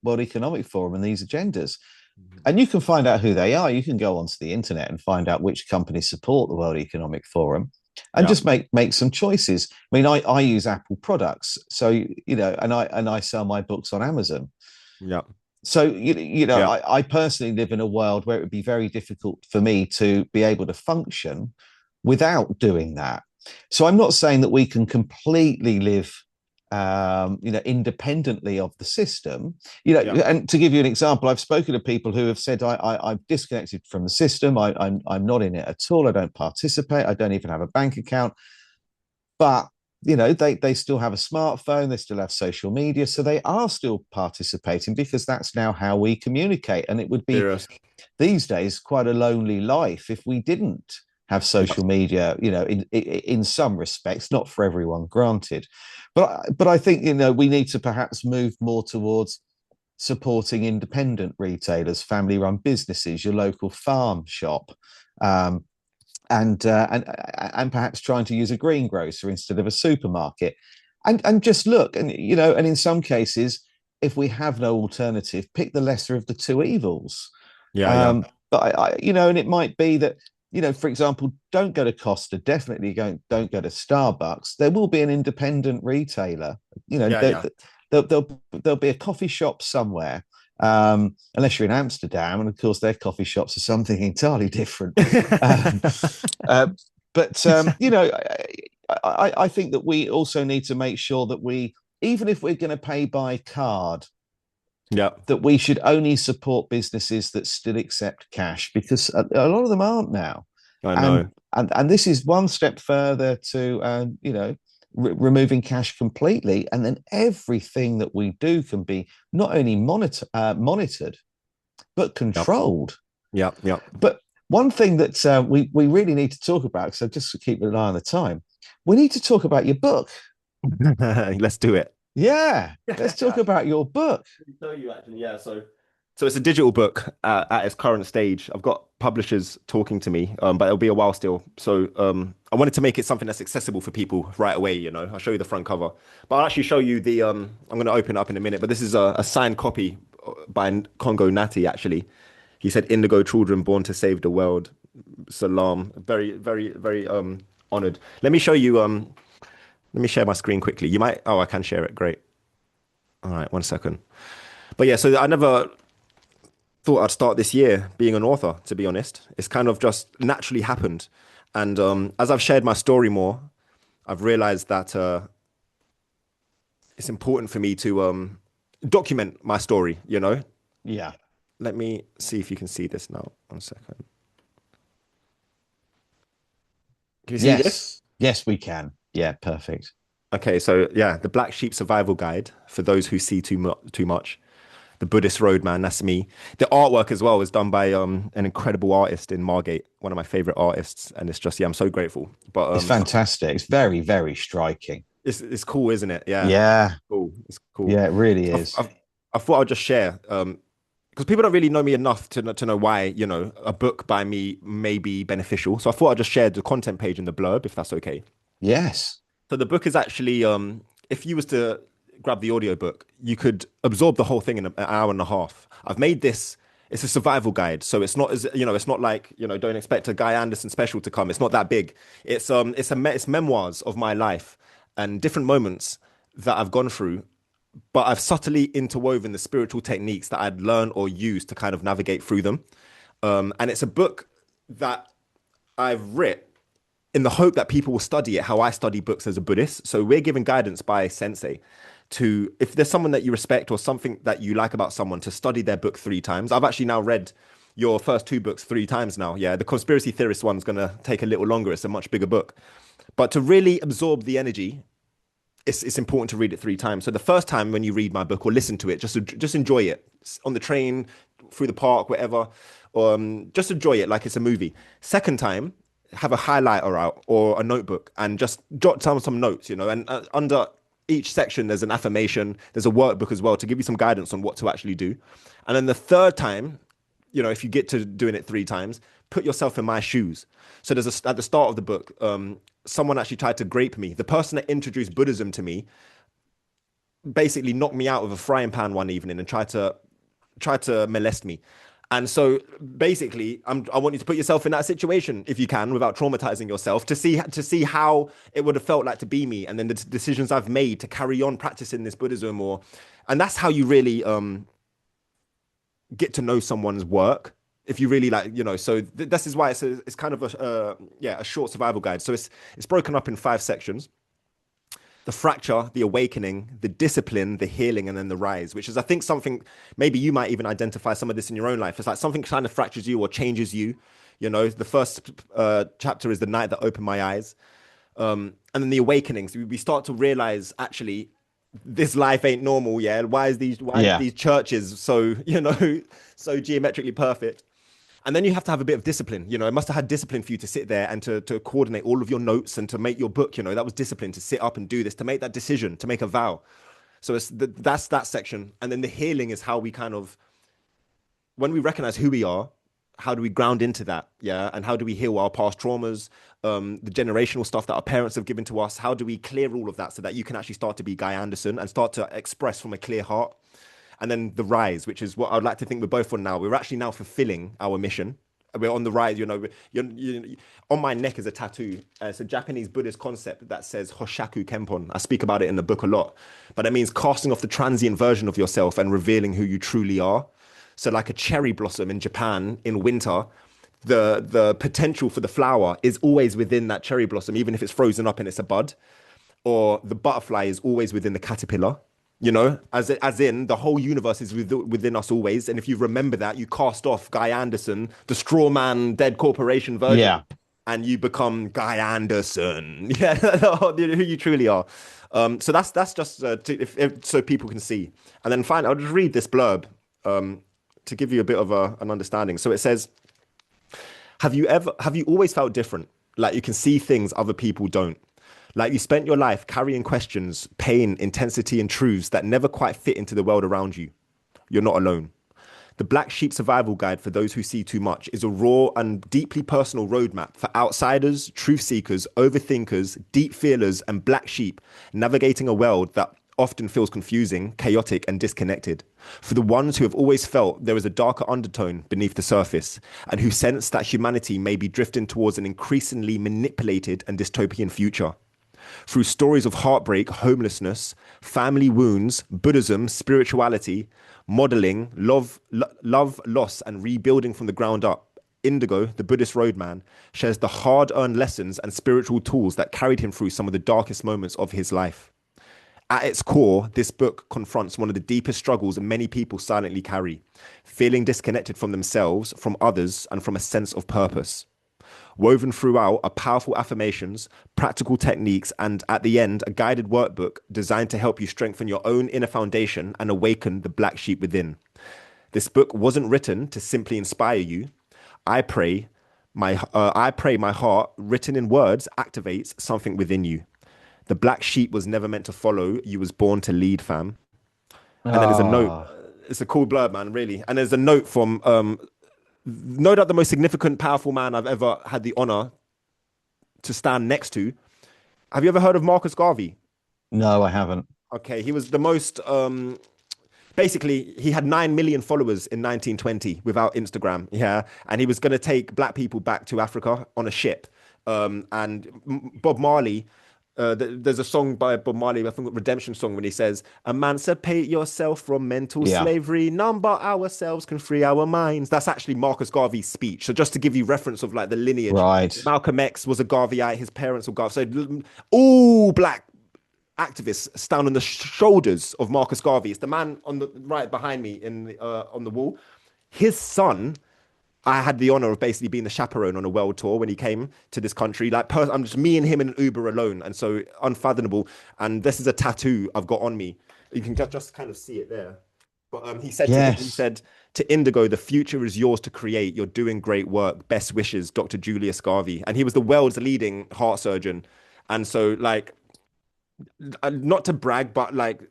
World Economic Forum and these agendas. Mhm. And you can find out who they are. You can go onto the internet and find out which companies support the World Economic Forum, and Yeah. just make some choices. I mean, I use Apple products, so and I sell my books on Amazon. Yeah. So Yeah. I personally live in a world where it would be very difficult for me to be able to function without doing that. So I'm not saying that we can completely live independently of the system. Yeah. And to give you an example, I've spoken to people who have said I've disconnected from the system. I'm not in it at all. I don't participate. I don't even have a bank account. But they still have a smartphone, they still have social media, so they are still participating because that's now how we communicate. And it would be Serious. these days quite a lonely life if we didn't have Yeah. social media, in some respects, not for everyone, granted. But I think we need to perhaps move more towards supporting independent retailers, family-run businesses, your local farm shop, um, and perhaps trying to use a greengrocer instead of a supermarket, and just look, and in some cases, if we have no alternative, pick the lesser of the two evils. Yeah. Yeah. But and it might be that, for example, don't go to Costa, definitely don't go to Starbucks. There will be an independent retailer. Yeah. Yeah. There'll be a coffee shop somewhere, unless you're in Amsterdam, and of course their coffee shops are something entirely different. Um, uh, but I think that we also need to make sure that even if we're going to pay by card, Yeah. that we should only support businesses that still accept cash, because a lot of them aren't now. I And know. and this is one step further to removing cash completely, and then everything that we do can be not only monitored but Yep. controlled. Yep. Yep. But one thing that we really need to talk about, so just to keep an eye on the time, we need to talk about your book. Let's do it. Yeah, let's talk about your book. Show you actually, yeah. So it's a digital book at its current stage. I've got publishers talking to me, but it'll be a while still. So I wanted to make it something that's accessible for people right away. I'll show you the front cover, but I'll actually show you the. I'm going to open it up in a minute, but this is a signed copy by Congo Natty. Actually, he said, "Indigo children born to save the world." Salam. Very, very, very honored. Let me show you. Let me share my screen quickly. You might. Oh, I can share it. Great. All right, 1 second. But yeah, so I never thought I'd start this year being an author, to be honest. It's kind of just naturally happened. And as I've shared my story more, I've realized that it's important for me to document my story. Yeah. Let me see if you can see this now. 1 second. Can you see this? Yes, we can. Yeah, perfect. Okay, so yeah, the Black Sheep Survival Guide for those who see too much. The Buddhist Roadman, that's me. The artwork as well is done by an incredible artist in Margate, one of my favorite artists, and it's just, yeah, I'm so grateful. But It's fantastic. It's very, very striking. it's cool, isn't it? Yeah, Yeah, cool. It's cool. yeah, it really I've, is. I've, I thought I'd just share because people don't really know me enough to know why a book by me may be beneficial. So I thought I'd just share the content page in the blurb if that's okay. Yes. So the book is actually, if you was to grab the audiobook, you could absorb the whole thing in an hour and a half. I've made this, it's a survival guide. So it's not it's not like, don't expect a Guy Anderson special to come. It's not that big. It's memoirs of my life and different moments that I've gone through, but I've subtly interwoven the spiritual techniques that I'd learned or used to kind of navigate through them. And it's a book that I've written in the hope that people will study it how I study books as a Buddhist. So we're given guidance by sensei to, if there's someone that you respect or something that you like about someone, to study their book 3 times. I've actually now read your first 2 books 3 times now. Yeah, the conspiracy theorist one's going to take a little longer. It's a much bigger book. But to really absorb the energy, it's important to read it 3 times. So the first time when you read my book or listen to it, just enjoy it on the train, through the park, whatever. Just enjoy it like it's a movie. Second time, have a highlighter out or a notebook and just jot down some notes, and under each section, there's an affirmation, there's a workbook as well to give you some guidance on what to actually do. And then the third time, you know, if you get to doing it 3 times, put yourself in my shoes. So at the start of the book, someone actually tried to grape me. The person that introduced Buddhism to me basically knocked me out of a frying pan one evening and tried to molest me. And so basically, I want you to put yourself in that situation if you can, without traumatizing yourself, to see how it would have felt like to be me, and then the decisions I've made to carry on practicing this Buddhism, and that's how you really get to know someone's work. If you really like, you know, so this is why it's kind of a short survival guide. So it's broken up in 5 sections: the fracture, the awakening, the discipline, the healing, and then the rise, which is, I think, something maybe you might even identify some of this in your own life. It's like something kind of fractures you or changes you. You know, the first chapter is the night that opened my eyes. And then the awakenings, we start to realize, actually, this life ain't normal. Yeah. Why is Yeah. these churches so, you know, so geometrically perfect? And then you have to have a bit of discipline. You know, it must have had discipline for you to sit there and to coordinate all of your notes and to make your book. You know, that was discipline to sit up and do this, to make that decision, to make a vow. So that's that section. And then the healing is how we kind of, when we recognize who we are, how do we ground into that? Yeah. And how do we heal our past traumas, the generational stuff that our parents have given to us? How do we clear all of that so that you can actually start to be Guy Anderson and start to express from a clear heart? And then the rise, which is what I'd like to think we're both on now. We're actually now fulfilling our mission. We're on the rise. You know, on my neck is a tattoo. It's a Japanese Buddhist concept that says Hoshaku Kenpon. I speak about it in the book a lot, but it means casting off the transient version of yourself and revealing who you truly are. So like a cherry blossom in Japan in winter, the potential for the flower is always within that cherry blossom, even if it's frozen up and it's a bud. Or the butterfly is always within the caterpillar. You know, as in the whole universe is within us always. And if you remember that, you cast off Guy Anderson, the straw man, dead corporation version, Yeah. and you become Guy Anderson. Yeah, who you truly are. So that's just so people can see. And then finally, I'll just read this blurb to give you a bit of an understanding. So it says, have you always felt different? Like you can see things other people don't. Like you spent your life carrying questions, pain, intensity, and truths that never quite fit into the world around you. You're not alone. The Black Sheep Survival Guide for Those Who See Too Much is a raw and deeply personal roadmap for outsiders, truth seekers, overthinkers, deep feelers, and black sheep navigating a world that often feels confusing, chaotic, and disconnected. For the ones who have always felt there is a darker undertone beneath the surface, and who sense that humanity may be drifting towards an increasingly manipulated and dystopian future. Through stories of heartbreak, homelessness, family wounds, Buddhism, spirituality, modeling, love, loss, and rebuilding from the ground up, Indigo, the Buddhist roadman, shares the hard-earned lessons and spiritual tools that carried him through some of the darkest moments of his life. At its core, this book confronts one of the deepest struggles many people silently carry: feeling disconnected from themselves, from others, and from a sense of purpose. Woven throughout are powerful affirmations, practical techniques, and at the end, a guided workbook designed to help you strengthen your own inner foundation and awaken the black sheep within. This book wasn't written to simply inspire you. I pray my heart, written in words, activates something within you. The black sheep was never meant to follow. You was born to lead, fam. And then there's a note. Oh, It's a cool blurb, man, really. And there's a note from no doubt the most significant, powerful man I've ever had the honor to stand next to. Have you ever heard of Marcus Garvey? no, I haven't. Okay, he was the most. Basically, he had 9 million followers in 1920 without Instagram. Yeah, and he was going to take black people back to Africa on a ship. Bob Marley. There's a song by Bob Marley, I think, a redemption song, when he says, "Emancipate yourself from mental Yeah. slavery. None but ourselves can free our minds." That's actually Marcus Garvey's speech. So just to give you reference of like the lineage, Right. Malcolm X was a Garveyite. His parents were Garvey. So all black activists stand on the shoulders of Marcus Garvey. It's the man on the right behind me on the wall. His son, I had the honor of basically being the chaperone on a world tour when he came to this country. Like, I'm just me and him in an Uber alone, and so unfathomable. And this is a tattoo I've got on me. You can just kind of see it there. But he said to him, he Yes. said to Indigo, "The future is yours to create. You're doing great work. Best wishes, Dr. Julius Garvey." And he was the world's leading heart surgeon. And so, like, not to brag, but like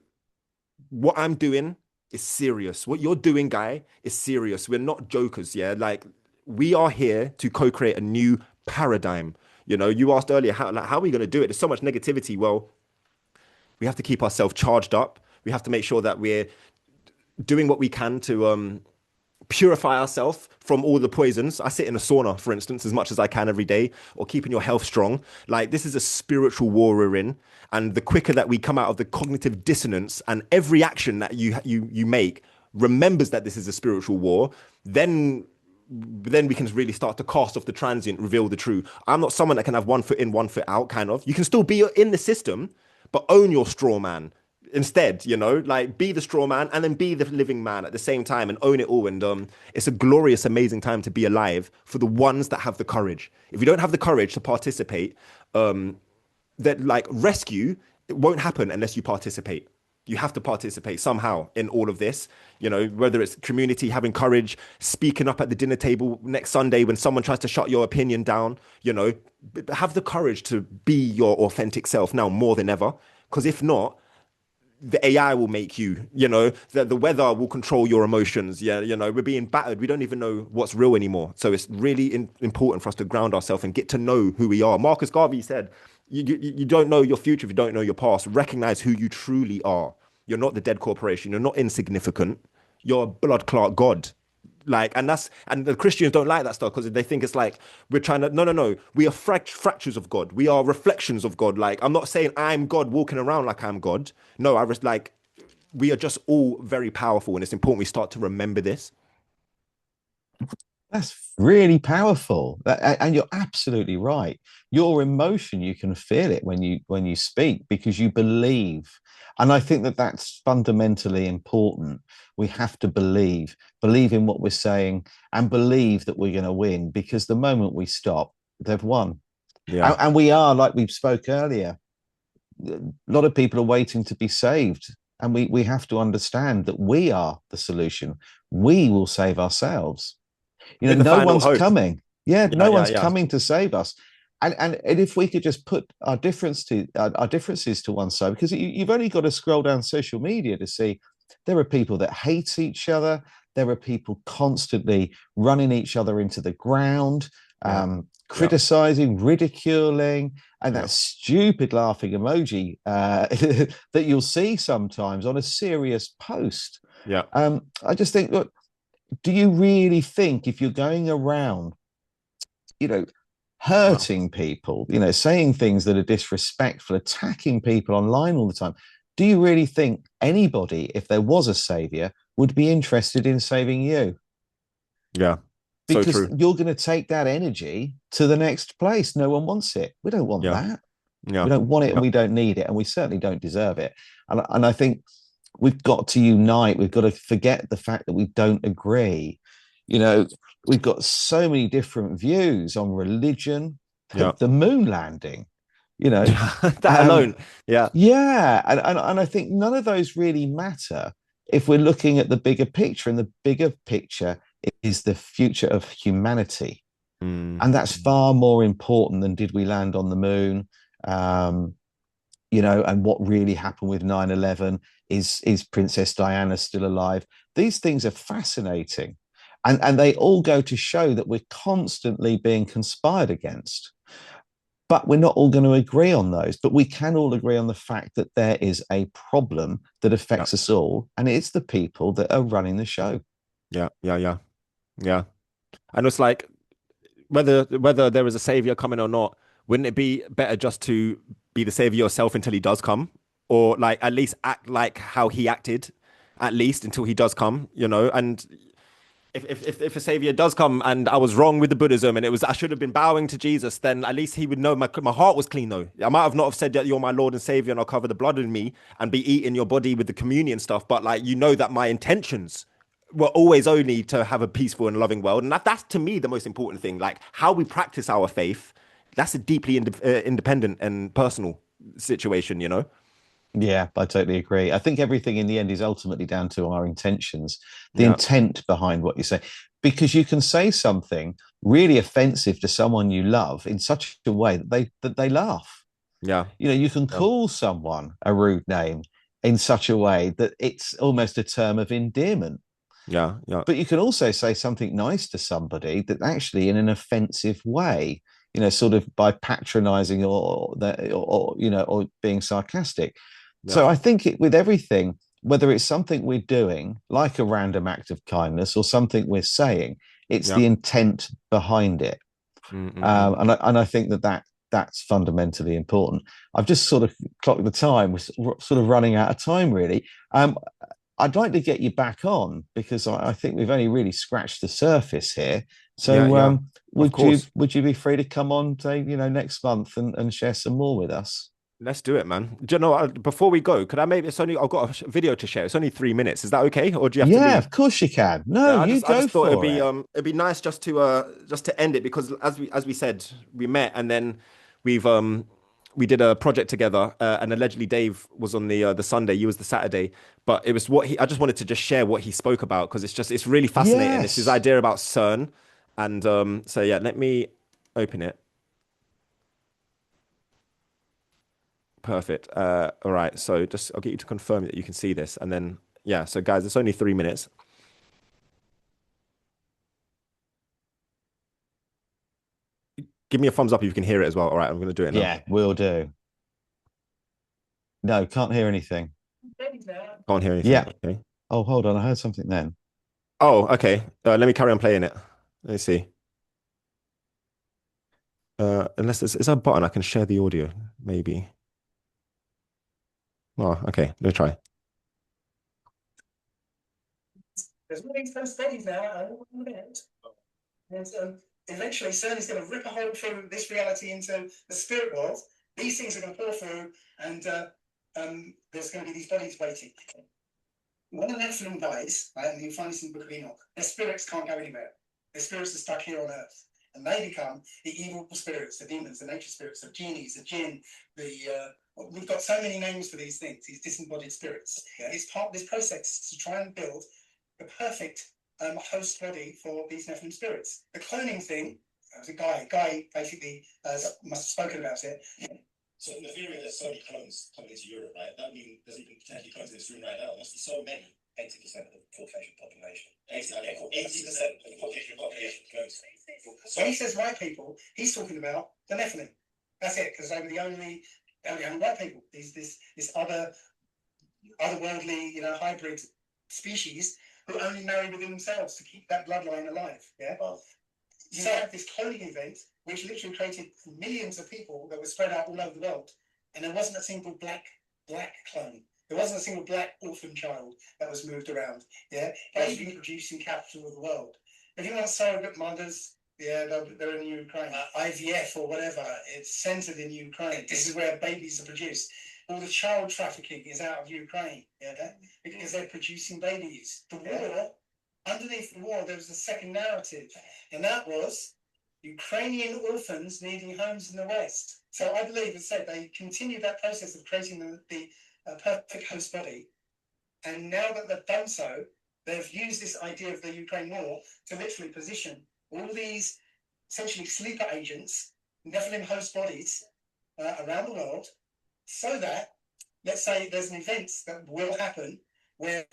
what I'm doing is serious. What you're doing, guy, is serious. We're not jokers, yeah? Like, we are here to co-create a new paradigm. You know, you asked earlier, how are we going to do it? There's so much negativity. Well, we have to keep ourselves charged up. We have to make sure that we're doing what we can to purify ourselves from all the poisons. I sit in a sauna, for instance, as much as I can every day, or keeping your health strong. Like, this is a spiritual war we're in, and the quicker that we come out of the cognitive dissonance, and every action that you make remembers that this is a spiritual war, then we can really start to cast off the transient, reveal the true. I'm not someone that can have one foot in, one foot out, kind of. You can still be in the system, but own your straw man instead, you know, like, be the straw man and then be the living man at the same time, and own it all. And it's a glorious, amazing time to be alive for the ones that have the courage. If you don't have the courage to participate, that, like, rescue, it won't happen unless you participate. You have to participate somehow in all of this, you know, whether it's community, having courage, speaking up at the dinner table next Sunday when someone tries to shut your opinion down, you know, have the courage to be your authentic self now more than ever. Because if not, the AI will make you, you know, the weather will control your emotions. Yeah, you know, we're being battered. We don't even know what's real anymore. So it's really important for us to ground ourselves and get to know who we are. Marcus Garvey said, you don't know your future if you don't know your past. Recognize who you truly are. You're not the dead corporation. You're not insignificant. You're a blood clot God. Like, and the Christians don't like that stuff because they think it's like we're trying to, no. We are fractures of God. We are reflections of God. Like, I'm not saying I'm God walking around like I'm God. No, like, we are just all very powerful, and it's important we start to remember this. That's really powerful. And you're absolutely right. Your emotion, you can feel it when you speak because you believe. And I think that that's fundamentally important. We have to believe in what we're saying, and believe that we're going to win, because the moment we stop, they've won. Yeah. And we are, like we spoke earlier, a lot of people are waiting to be saved. And we have to understand that we are the solution. We will save ourselves. You know, We're the no final one's hope. coming. Yeah, Yeah, no yeah, one's yeah. coming to save us. And if we could just put our differences to one side, because you've only got to scroll down social media to see there are people that hate each other. There are people constantly running each other into the ground, Yeah. Yeah. criticizing, ridiculing, and Yeah. that stupid laughing emoji that you'll see sometimes on a serious post. Yeah. I just think, look, do you really think if you're going around, you know, Wow. hurting people, you know, saying things that are disrespectful, attacking people online all the time, do you really think anybody, if there was a savior, would be interested in saving you? Yeah. So Because true. you're going to take that energy to the next place. No one wants it. We don't want Yeah. that. Yeah. We don't want it, and Yeah. we don't need it, and we certainly don't deserve it. And I think we've got to unite. We've got to forget the fact that we don't agree. You know, we've got so many different views on religion, Yeah. the moon landing, you know. That Um, alone. Yeah. yeah, and I think none of those really matter if we're looking at the bigger picture, and the bigger picture is the future of humanity. Mm. And that's far more important than did we land on the moon. Um, you know, and what really happened with 9/11. Is Princess Diana still alive? These things are fascinating, and they all go to show that we're constantly being conspired against. But we're not all going to agree on those. But we can all agree on the fact that there is a problem that Yeah. affects us all, and it's the people that are running the show. Yeah. Yeah. Yeah. Yeah. And it's like, whether there is a savior coming or not, wouldn't it be better just to be the savior yourself until he does come, or like at least act like how he acted, at least until he does come, you know? And if a savior does come and I was wrong with the Buddhism and it was I should have been bowing to Jesus, then at least he would know my heart was clean though. I might have not have said that you're my Lord and Savior and I'll cover the blood in me and be eating your body with the communion stuff, but like, you know, that my intentions were always only to have a peaceful and loving world, and that's to me the most important thing. Like, how we practice our faith, that's a deeply independent and personal situation, you know. Yeah, I totally agree. I think everything in the end is ultimately down to our intentions, the Yeah, intent behind what you say, because you can say something really offensive to someone you love in such a way that they laugh. yeah, You know, you can yeah, call someone a rude name in such a way that it's almost a term of endearment. Yeah, yeah, But you can also say something nice to somebody that actually in an offensive way, you know, sort of by patronizing or you know, or being sarcastic. yeah, So I think with everything, whether it's something we're doing, like a random act of kindness, or something we're saying, it's yeah. the intent behind it. Mm. And I think that's fundamentally important. I've just sort of clocked the time. We're sort of running out of time, really. I'd like to get you back on because I think we've only really scratched the surface here. Yeah, So, yeah. Of course. would you be free to come on, say, you know, next month and share some more with us? Let's do it, man. Do you know what, before we go, could I maybe it's only I've got a video to share. It's only 3 minutes. Is that okay? Or do you have to Yeah, leave? of course you can. No, Yeah, you I go just thought for it. it'd be nice just to end it because as we said, we met and then we've we did a project together and allegedly Dave was on the Sunday, you was the Saturday, but it was what he I just wanted to just share what he spoke about because it's really fascinating. It's his Yes. idea about CERN and so yeah, let me open it. Perfect. All right. So just I'll get you to confirm that you can see this and then yeah, so guys, it's only 3 minutes. Give me a thumbs up if you can hear it as well. All right, I'm gonna do it now. Yeah, we'll do. No, can't hear anything. Can't hear anything. Yeah. Okay. Oh, hold on. I heard something then. Oh, okay. Let me carry on playing it. Let me see. Unless there's is there a button I can share the audio, maybe. Oh, okay. Let me try. There's moving some studies now. I don't know about. And eventually, CERN is going to rip a hole through this reality into the spirit world. These things are going to pour through, and there's going to be these bodies waiting. When an Nephilim dies, right, and you find this in the Book of Enoch, their spirits can't go anywhere. Their spirits are stuck here on Earth, and they become the evil spirits, the demons, the nature spirits, the genies, the jinn. We've got so many names for these things, these disembodied spirits. Yeah. It's part of this process to try and build the perfect host body for these Nephilim spirits. The cloning thing, there's a guy basically must have spoken about it. So in the theory there's so many clones coming into Europe, right? That means there's even potentially clones in this room right now. There must be so many. 80% of the Caucasian population. 80% of the Caucasian population goes. So when he says white people, he's talking about the Nephilim. That's it, because they were the only white people. This otherworldly, you know, hybrid species who only marry within themselves to keep that bloodline alive. Yeah. Well, you have this cloning event, which literally created millions of people that were spread out all over the world, and there wasn't a single black clone. There wasn't a single black orphan child that was moved around. Yeah, it was producing capital of the world. If you want surrogate mothers, yeah, they're in Ukraine. IVF or whatever, it's centered in Ukraine. This is where babies are produced. All the child trafficking is out of Ukraine, yeah, because they're producing babies. The war, underneath the war, there was a second narrative, and that was Ukrainian orphans needing homes in the West. So I believe, as I said, they continued that process of creating the perfect host body, and now that they've done so, they've used this idea of the Ukraine war to literally position all these essentially sleeper agents, Nephilim host bodies around the world, so that, let's say there's an event that will happen where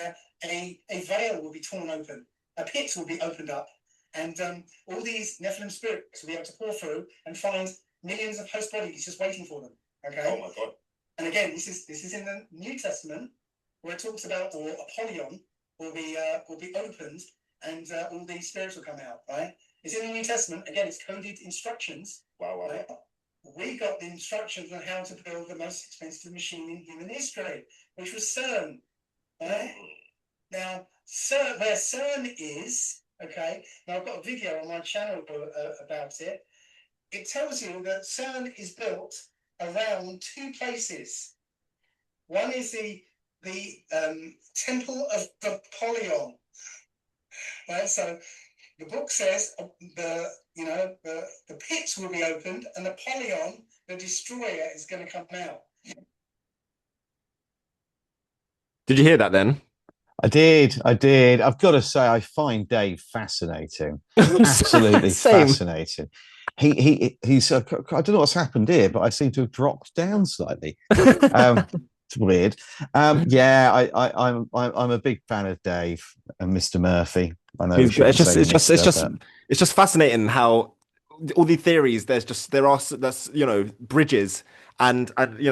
a veil will be torn open, a pit will be opened up, and all these Nephilim spirits will be able to pour through and find millions of host bodies just waiting for them. Okay. Oh my God. And again, this is in the New Testament where it talks about, or Apollyon will be opened, and all these spirits will come out. Right. It's in the New Testament. Again, it's coded instructions. Wow. Wow. Right? We got the instructions on how to build the most expensive machine in human history, which was CERN. Right? Now, where CERN is, okay, now I've got a video on my channel about it. It tells you that CERN is built around two places. One is the Temple of Apollyon. Right, so the book says the pits will be opened and Apollyon, the destroyer, is going to come out. Did you hear that then? I did. I did. I've got to say, I find Dave fascinating. Absolutely Same. fascinating. He's. I don't know what's happened here, but I seem to have dropped down slightly. It's weird. Yeah, I'm a big fan of Dave and Mr. Murphy. I know we He's good. shouldn't say Mister, but It's just fascinating how all the theories. There are that's bridges and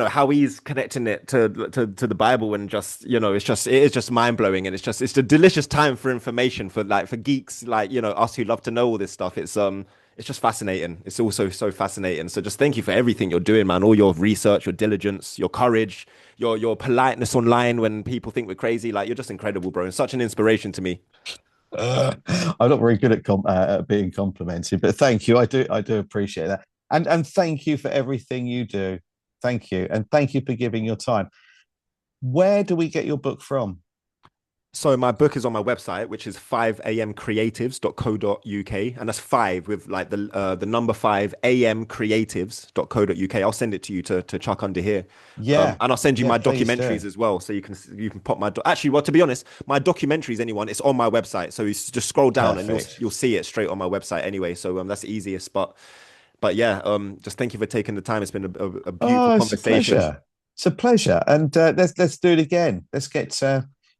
how he's connecting it to the Bible and just it is just mind blowing and it's a delicious time for information for geeks like us who love to know all this stuff. It's just fascinating. It's also so fascinating. So just thank you for everything you're doing, man. All your research, your diligence, your courage, your politeness online when people think we're crazy. Like you're just incredible, bro, and such an inspiration to me. I'm not very good at being complimented, but thank you. I do appreciate that, and thank you for everything you do. Thank you, and thank you for giving your time. Where do we get your book from? So my book is on my website, which is 5amcreatives.co.uk, and that's five with like the number 5amcreatives.co.uk. I'll send it to you to chuck under here, Yeah, and I'll send you yeah, my please do. documentaries as well, so you can pop actually. Well, to be honest, my documentaries, anyone, it's on my website, so you just scroll down and Perfect. you'll see it straight on my website anyway. So that's the easiest. But yeah, just thank you for taking the time. It's been a beautiful Oh, it's a conversation. pleasure. It's a pleasure, and let's do it again. Let's get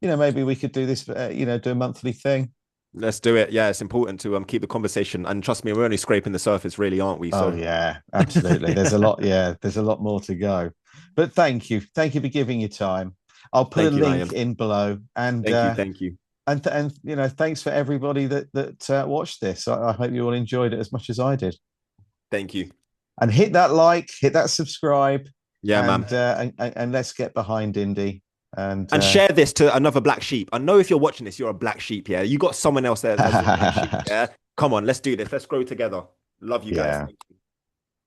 maybe we could do this. Do a monthly thing. Let's do it. Yeah, it's important to keep the conversation. And trust me, we're only scraping the surface, really, aren't we? Oh So yeah, absolutely. There's a lot. Yeah, there's a lot more to go. But thank you for giving your time. I'll put a thank you, link Ryan. in below, and Thank you. Thank you. thanks for everybody that watched this. I hope you all enjoyed it as much as I did. Thank you. And hit that like, hit that subscribe, Yeah, man. and let's get behind indie. And And share this to another black sheep. I know if you're watching this, you're a black sheep. Yeah, you got someone else there that's a black sheep. Yeah, come on, let's do this. Let's grow together. Love you guys. yeah.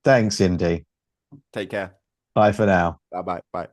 Thanks, Indy. Take care. Bye for now. Bye bye. Bye.